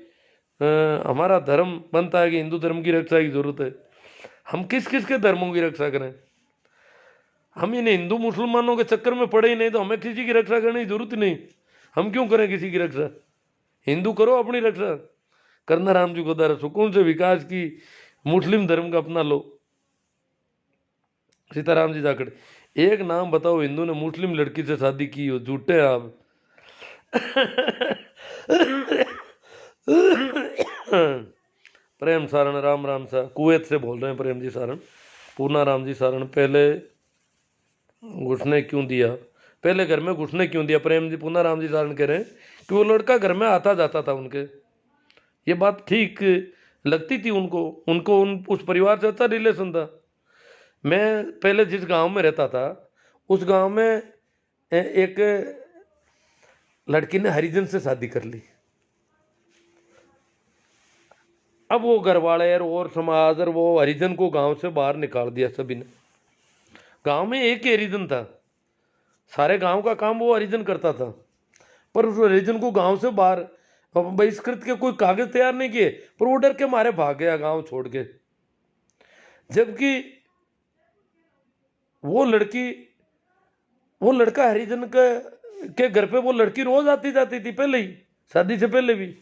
हमारा धर्म बनता है कि हिंदू धर्म की रक्षा की जरूरत है। हम किस किस के धर्मों की रक्षा करें? हम इन हिंदू मुसलमानों के चक्कर में पड़े ही नहीं, तो हमें किसी की रक्षा करने की जरूरत ही नहीं। हम क्यों करें किसी की रक्षा? हिंदू करो अपनी रक्षा। करना राम जी को दर सुकून से विकास की, मुस्लिम धर्म का अपना लो। सीताराम जी जाखड़, एक नाम बताओ हिंदू ने मुस्लिम लड़की से शादी की हो, झूठे हैं आप। प्रेम सारण, राम राम सा, कुवैत से बोल रहे हैं प्रेम जी सारण। पूना राम जी सारण, पहले घुसने क्यों दिया, पहले घर में घुसने क्यों दिया? प्रेम जी, पूना राम जी सारण कह रहे हैं कि वो लड़का घर में आता जाता था उनके, ये बात ठीक लगती थी उनको, उनको उस परिवार से अच्छा रिलेशन था। मैं पहले जिस गांव में रहता था, उस गांव में एक लड़की ने हरिजन से शादी कर ली। अब वो घर वाले और समाज और वो हरिजन को गांव से बाहर निकाल दिया सभी ने। गांव में एक ही हरिजन था, सारे गांव का काम वो हरिजन करता था, पर उस हरिजन को गांव से बाहर बहिष्कृत के कोई कागज तैयार नहीं किए, पर वो डर के मारे भाग गया गांव छोड़ के। जबकि वो लड़की, वो लड़का हरिजन के घर पे वो लड़की रोज आती जाती थी, पहले ही शादी से पहले भी।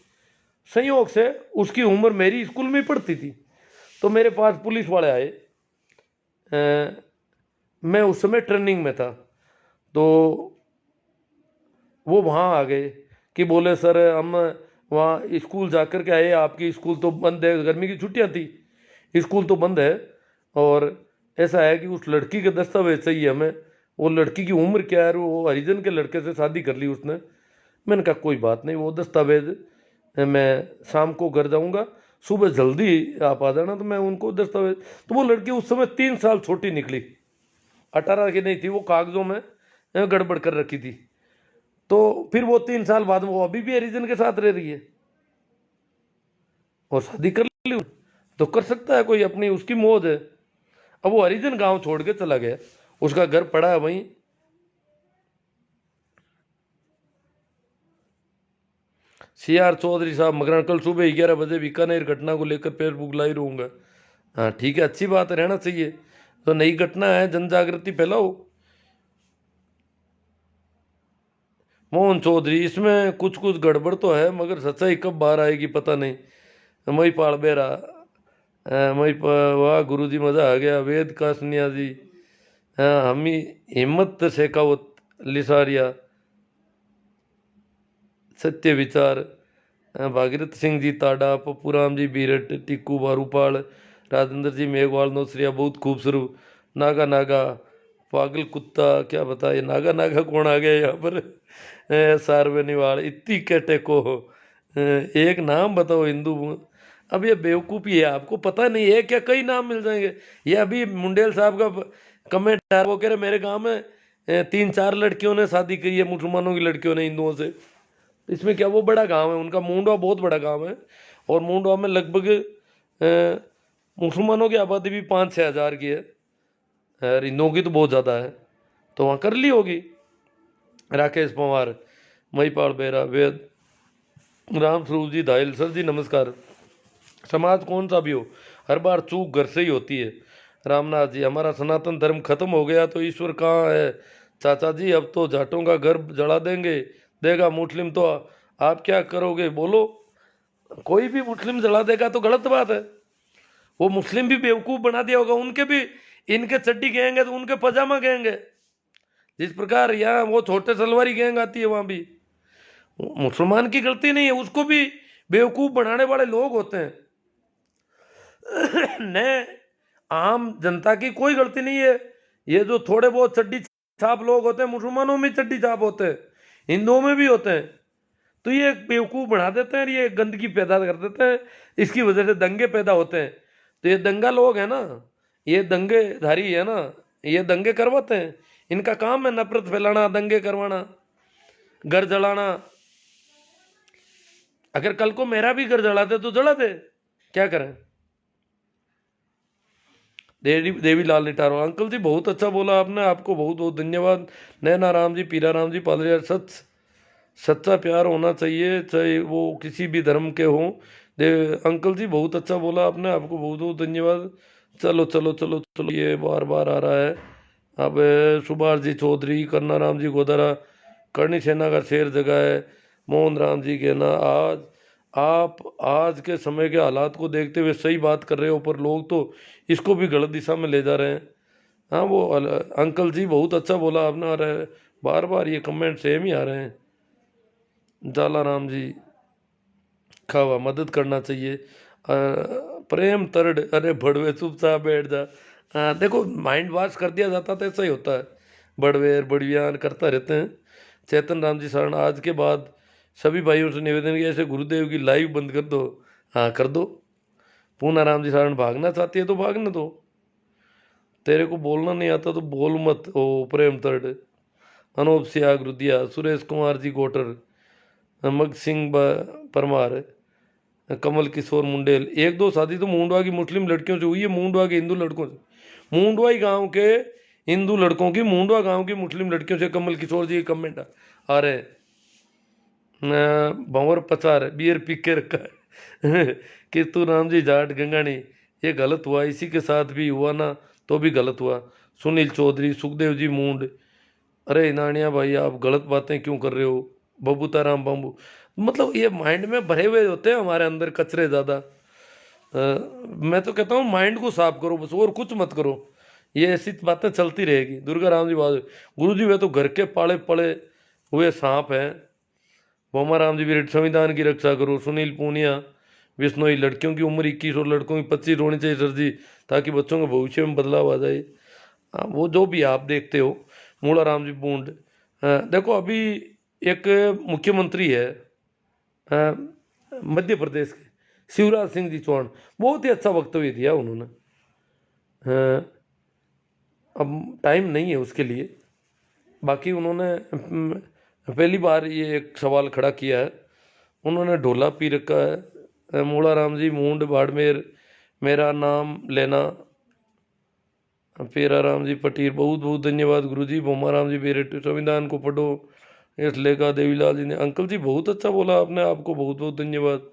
संयोग से उसकी उम्र मेरी स्कूल में ही पढ़ती थी, तो मेरे पास पुलिस वाले आए। मैं उस समय ट्रेनिंग में था, तो वो वहाँ आ गए कि बोले सर हम वहाँ स्कूल जा कर के आए, आपकी स्कूल तो बंद है, गर्मी की छुट्टियाँ थी, स्कूल तो बंद है, और ऐसा है कि उस लड़की के दस्तावेज चाहिए हमें। वो लड़की की उम्र क्या है, वो हरिजन के लड़के से शादी कर ली उसने। मैंने कहा कोई बात नहीं, वो दस्तावेज मैं शाम को घर जाऊंगा, सुबह जल्दी आप आ जाना, तो मैं उनको दस्तावेज। तो वो लड़की उस समय 3 साल छोटी निकली, 18 की नहीं थी, वो कागजों में गड़बड़ कर रखी थी। तो फिर वो 3 साल बाद वो अभी भी हरिजन के साथ रह रही है और शादी कर ली, तो कर सकता है कोई, अपनी उसकी मौज है। अब वो हरिजन गांव छोड़ के चला गया, उसका घर पड़ा है वहीं। CR चौधरी साहब मगरण, कल सुबह 11 बजे बीकानेर घटना को लेकर फेसबुक लाइव रहूंगा। हाँ ठीक है, अच्छी बात है, रहना चाहिए। तो नई घटना है, जन जागृति फैलाओ। मोहन चौधरी, इसमें कुछ कुछ गड़बड़ तो है, मगर सच्चाई कब बाहर आएगी पता नहीं। मई पाल बेरा, वाह गुरु जी मज़ा आ गया। वेद का सन्यासी, हाँ हमी हिम्मत शेखावत लिसारिया, सत्य विचार, भागीरथ सिंह जी ताडा, पप्पू राम जी बीरट, टिक्कू बारूपाल, राजेंद्र जी मेघवाल नौसरिया, बहुत खूबसूरत। नागा नागा, पागल कुत्ता, क्या बताए नागा नागा कौन आ गया यहाँ पर? सार्वनिवाल, इतनी कहते को एक नाम बताओ हिंदू। अब ये बेवकूफ़ी है, आपको पता नहीं है क्या, कई नाम मिल जाएंगे। ये अभी मुंडेल साहब का कमेंट आ रहा, वो कह रहे मेरे गांव में 3-4 लड़कियों ने शादी की है, मुसलमानों की लड़कियों ने हिंदुओं से। इसमें क्या, वो बड़ा गांव है उनका, मुंडवा बहुत बड़ा गांव है, और मुंडवा में लगभग मुसलमानों की आबादी भी 5-6 हज़ार की है, और हिंदुओं की तो बहुत ज़्यादा है। तो वहाँ कर ली होगी। राकेश पवार, महिपाल बेरा, वेद राम स्वरूप जी धाइल, सर जी नमस्कार। समाज कौन सा भी हो, हर बार चूक घर से ही होती है। रामनाथ जी, हमारा सनातन धर्म खत्म हो गया तो ईश्वर कहाँ है चाचा जी, अब तो जाटों का घर जला देंगे देगा मुस्लिम, तो आप क्या करोगे बोलो। कोई भी मुस्लिम जला देगा तो गलत बात है। वो मुस्लिम भी बेवकूफ़ बना दिया होगा, उनके भी इनके चड्डी गएंगे तो उनके पजामा गएंगे। जिस प्रकार यहाँ वो छोटे सलवारी गैंग आती है, वहाँ भी मुसलमान की गलती नहीं है, उसको भी बेवकूफ़ बनाने वाले लोग होते हैं। न आम जनता की कोई गलती नहीं है। ये जो थोड़े बहुत चड्डी छाप लोग होते हैं, मुसलमानों में चड्डी छाप होते हैं, हिंदुओं में भी होते हैं, तो ये बेवकूफ़ बना देते हैं, ये गंदगी पैदा कर देते हैं, इसकी वजह से दंगे पैदा होते हैं। तो ये दंगा लोग हैं ना, ये दंगेधारी है ना, ये दंगे करवाते हैं, इनका काम है नफरत फैलाना, दंगे करवाना, घर जलाना। अगर कल को मेरा भी घर जला दे तो जला दे, क्या करें। देवीलाल लिटारो, अंकल जी बहुत अच्छा बोला आपने, आपको बहुत बहुत धन्यवाद। नैना राम जी, पीरा राम जी, पालरिया, सच्चा प्यार होना चाहिए, चाहे वो किसी भी धर्म के हों। अंकल जी बहुत अच्छा बोला आपने, आपको बहुत बहुत धन्यवाद। चलो चलो चलो चलो, ये बार बार आ रहा है। अब सुभाष जी चौधरी, करना राम जी गोदारा, करणी सेना का शेर जगह है, मोहन राम जी कहना, आप आज के समय के हालात को देखते हुए सही बात कर रहे हो, पर लोग तो इसको भी गलत दिशा में ले जा रहे हैं। हाँ वो अंकल जी बहुत अच्छा बोला आपने, आ रहा है बार बार ये कमेंट सेम ही आ रहे हैं। जाला राम जी, खावा मदद करना चाहिए। प्रेम तरड, अरे भड़वे चुपचाप बैठ जा। देखो माइंड वॉश कर दिया जाता तो ऐसा ही होता है, बड़वेर बड़वियान करता रहते हैं। चेतन राम जी शरण, आज के बाद सभी भाइयों से निवेदन किया, ऐसे गुरुदेव की लाइव बंद कर दो। हाँ कर दो। पूना राम जी शरण, भागना चाहती है तो भागने दो, तेरे को बोलना नहीं आता तो बोल मत। ओ प्रेम तरड, अनूप सियाग रुदिया, सुरेश कुमार जी गोटर, मग सिंह परमार, कमल किशोर मुंडेल। एक दो शादी तो मुंडवा की मुस्लिम लड़कियों से हुई है, मुंडवा के हिंदू लड़कों से, मुंडवाई गांव के हिंदू लड़कों की मुंडवा गांव की मुस्लिम लड़कियों से। कमल किशोर जी के कमेंट आ रहे हैं, भंवर पचार बियर पी के रखा है कि तू राम जी जाट गंगानी, ये गलत हुआ, इसी के साथ भी हुआ ना तो भी गलत हुआ। सुनील चौधरी, सुखदेव जी मूंड, अरे नानिया भाई आप गलत बातें क्यों कर रहे हो। बबूता राम बम्बू, मतलब ये माइंड में भरे हुए होते हैं हमारे अंदर कचरे ज़्यादा। मैं तो कहता हूँ माइंड को साफ करो बस, और कुछ मत करो, ये ऐसी बातें चलती रहेगी। दुर्गा राम जी बात, गुरु जी वे तो घर के पाले पड़े हुए सांप हैं। बोमा राम जी भी संविधान की रक्षा करो। सुनील पूनिया, बिश्नोई, लड़कियों की उम्र 21 और लड़कों की 25 होनी चाहिए सर जी, ताकि बच्चों के भविष्य में बदलाव आ जाए। वो जो भी आप देखते हो। मूला राम जी बूंद, देखो अभी एक मुख्यमंत्री है मध्य प्रदेश के, शिवराज सिंह जी चौहान, बहुत ही अच्छा वक्तव्य दिया उन्होंने। अब टाइम नहीं है उसके लिए, बाकी उन्होंने पहली बार ये एक सवाल खड़ा किया है, उन्होंने ढोला पी रखा है। मूला राम जी मूंड बाड़मेर, मेरा नाम लेना, पेरा राम जी पटीर, बहुत बहुत धन्यवाद गुरु जी। बोमा राम जी बेरेट, संविधान को पढ़ो, इस लेखा देवीलाल जी ने, अंकल जी बहुत अच्छा बोला आपने, आपको बहुत बहुत धन्यवाद।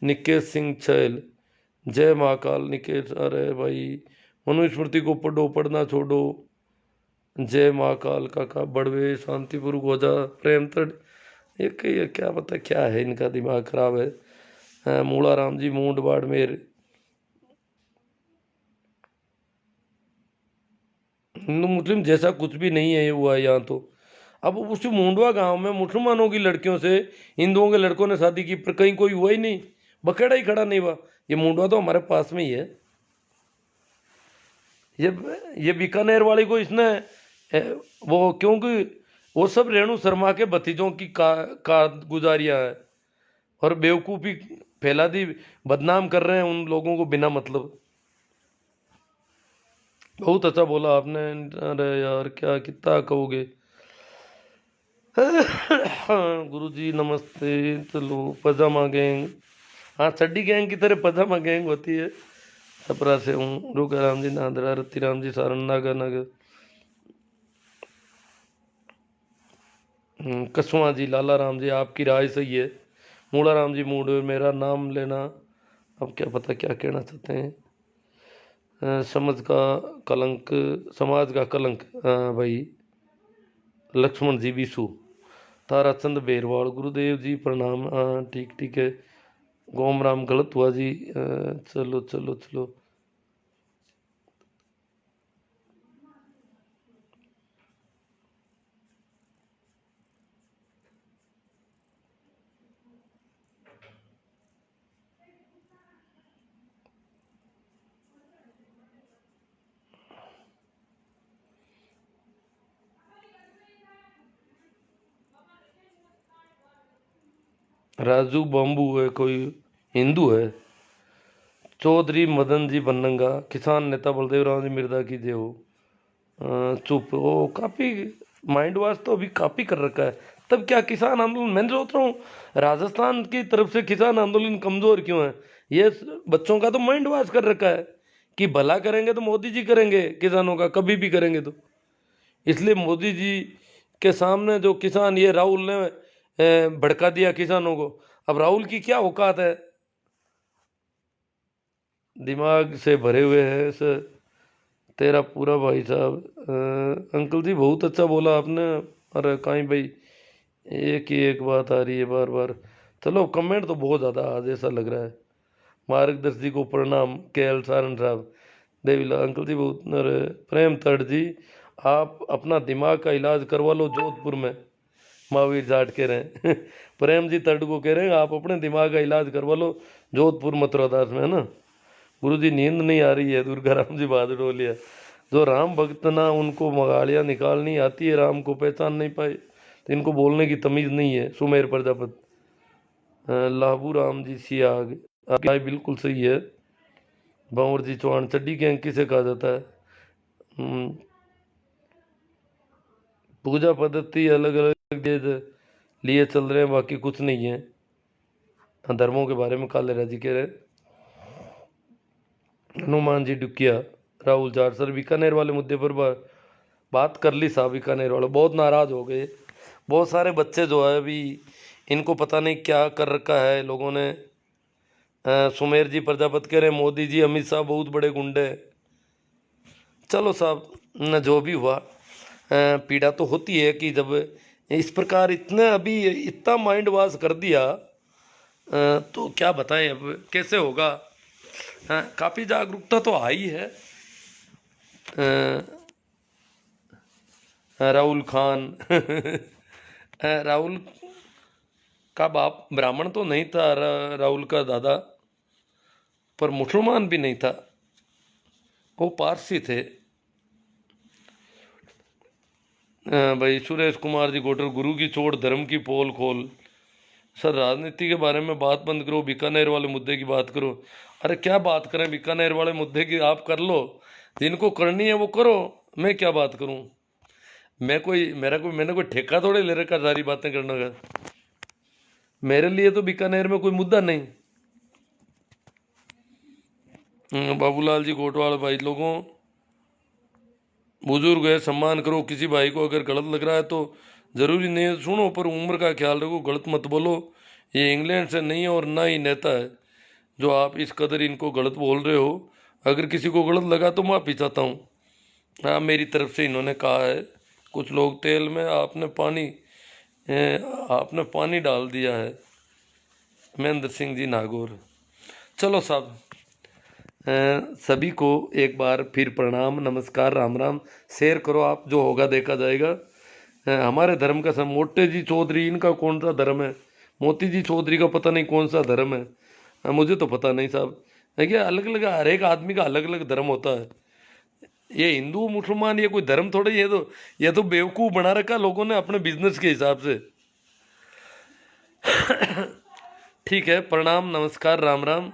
निकेश सिंह छैल, जय महाकाल निकेश, अरे भाई मनुस्मृति को पढ़ो, पढ़ना छोड़ो, जय महाकाल काका, बड़वे शांतिपुर गोजा, प्रेम तड़, ये क्या पता क्या है, इनका दिमाग खराब है। मूला राम जी मूंड बाड़मेर, हिंदू मुस्लिम जैसा कुछ भी नहीं है हुआ यहाँ तो। अब उसी मुंडवा गांव में मुसलमानों की लड़कियों से हिंदुओं के लड़कों ने शादी की, पर कहीं कोई हुआ ही नहीं, बखेड़ा ही खड़ा नहीं हुआ। ये मुंडवा तो हमारे पास में ही है। ये बीकानेर वाली को इसने वो, क्योंकि वो सब रेणु शर्मा के भतीजों की का गुजारियाँ है, और बेवकूफ़ी फैला दी, बदनाम कर रहे हैं उन लोगों को बिना मतलब। बहुत अच्छा बोला आपने। अरे यार क्या कितना कहोगे। गुरु जी नमस्ते। चलो पजामा गैंग, हाँ चड्डी गैंग की तरह पजामा गैंग होती है। छपरा से हूँ। रुका राम जी नादरा, रत्ती राम जी सारण, नागा नगर। कसवा जी, लाला राम जी, आपकी राय सही है। मूला राम जी, मूड मेरा नाम लेना, अब क्या पता क्या कहना चाहते हैं। समझ का कलंक, समाज का कलंक, भाई लक्ष्मण जी विशु, ताराचंद बेरवाल, गुरुदेव जी प्रणाम, हाँ ठीक ठीक है। गोम राम गलत हुआ जी, चलो चलो चलो। राजू बाम्बू है कोई, हिंदू है। चौधरी मदन जी बनंगा, किसान नेता बलदेव राम जी मिर्दा की जय हो। चुप, वो काफी माइंड वॉश तो अभी काफी कर रखा है। तब क्या किसान आंदोलन, मैं सोच रहा हूँ राजस्थान की तरफ से किसान आंदोलन कमजोर क्यों है। ये बच्चों का तो माइंड वॉश कर रखा है कि भला करेंगे तो मोदी जी करेंगे, किसानों का कभी भी करेंगे तो। इसलिए मोदी जी के सामने जो किसान, ये राहुल ने भड़का दिया किसानों को। अब राहुल की क्या औकात है, दिमाग से भरे हुए है सर तेरा पूरा भाई साहब। अंकल जी बहुत अच्छा बोला आपने। अरे कहीं भाई, एक ही एक बात आ रही है बार बार। चलो कमेंट तो बहुत ज़्यादा आज ऐसा लग रहा है। मार्गदर्शी को प्रणाम, के एल सारन साहब, देवीला अंकल जी बहुत। अरे प्रेम तट जी, आप अपना दिमाग का इलाज करवा लो जोधपुर में, महावीर जाट कह रहे हैं। प्रेम जी तट को कह रहे हैं आप अपने दिमाग का इलाज करवा लो जोधपुर मथुरा दास में, है ना। गुरु जी नींद नहीं आ रही है, दुर्गा राम जी बहादुर डोलिया, जो राम भक्त ना उनको मगालियाँ निकालनी आती है, राम को पहचान नहीं पाए तो इनको बोलने की तमीज़ नहीं है। सुमेर प्रजापति, लाबू राम जी सियाग, आपकी राय बिल्कुल सही है। बांवर जी चौहान, चड्डी गैंग किसे कहा जाता है। पूजा पद्धति अलग अलग लिए चल रहे हैं, बाकी कुछ नहीं है। धर्मों के बारे में काले राजी कह रहे हैं। हनुमान जी डुकिया, राहुल जाट सर बीकानेर वाले मुद्दे पर बात कर ली साहब। बीकानेर वाले बहुत नाराज हो गए। बहुत सारे बच्चे जो है अभी, इनको पता नहीं क्या कर रखा है लोगों ने। सुमेर जी प्रजापति कह रहे हैं मोदी जी अमित शाह बहुत बड़े गुंडे। चलो साहब, न जो भी हुआ, पीड़ा तो होती है कि जब इस प्रकार इतने अभी इतना माइंड वॉश कर दिया, तो क्या बताएं अब कैसे होगा। काफ़ी जागरूकता तो आई है। राहुल खान, राहुल का बाप ब्राह्मण तो नहीं था, राहुल का दादा, पर मुसलमान भी नहीं था, वो पारसी थे। भाई सुरेश कुमार जी गोटर, गुरु की चोट धर्म की पोल खोल। सर राजनीति के बारे में बात बंद करो, बीकानेर वाले मुद्दे की बात करो। अरे क्या बात करें, बीकानेर वाले मुद्दे की आप कर लो, जिनको करनी है वो करो, मैं क्या बात करूं। मैंने कोई ठेका थोड़े ले रखा सारी बातें करने का। मेरे लिए तो बीकानेर में कोई मुद्दा नहीं। बाबूलाल जी कोटवाल, भाई लोगों बुजुर्ग है सम्मान करो, किसी भाई को अगर गलत लग रहा है तो ज़रूरी नहीं है सुनो, पर उम्र का ख्याल रखो, गलत मत बोलो। ये इंग्लैंड से नहीं है और ना ही नेता है जो आप इस कदर इनको गलत बोल रहे हो। अगर किसी को गलत लगा तो माफ़ी चाहता हूँ। हाँ मेरी तरफ से इन्होंने कहा है, कुछ लोग तेल में आपने पानी डाल दिया है। महेंद्र सिंह जी नागौर। चलो साहब, सभी को एक बार फिर प्रणाम, नमस्कार, राम राम। शेयर करो आप, जो होगा देखा जाएगा। हमारे धर्म का सब, मोटे जी चौधरी इनका कौन सा धर्म है, मोती जी चौधरी का पता नहीं कौन सा धर्म है। मुझे तो पता नहीं साहब। देखिए अलग अलग, हर एक आदमी का अलग अलग धर्म होता है। ये हिंदू मुसलमान ये कोई धर्म थोड़े, ये तो बेवकूफ़ बना रखा लोगों ने अपने बिजनेस के हिसाब से। ठीक है, प्रणाम, नमस्कार, राम राम।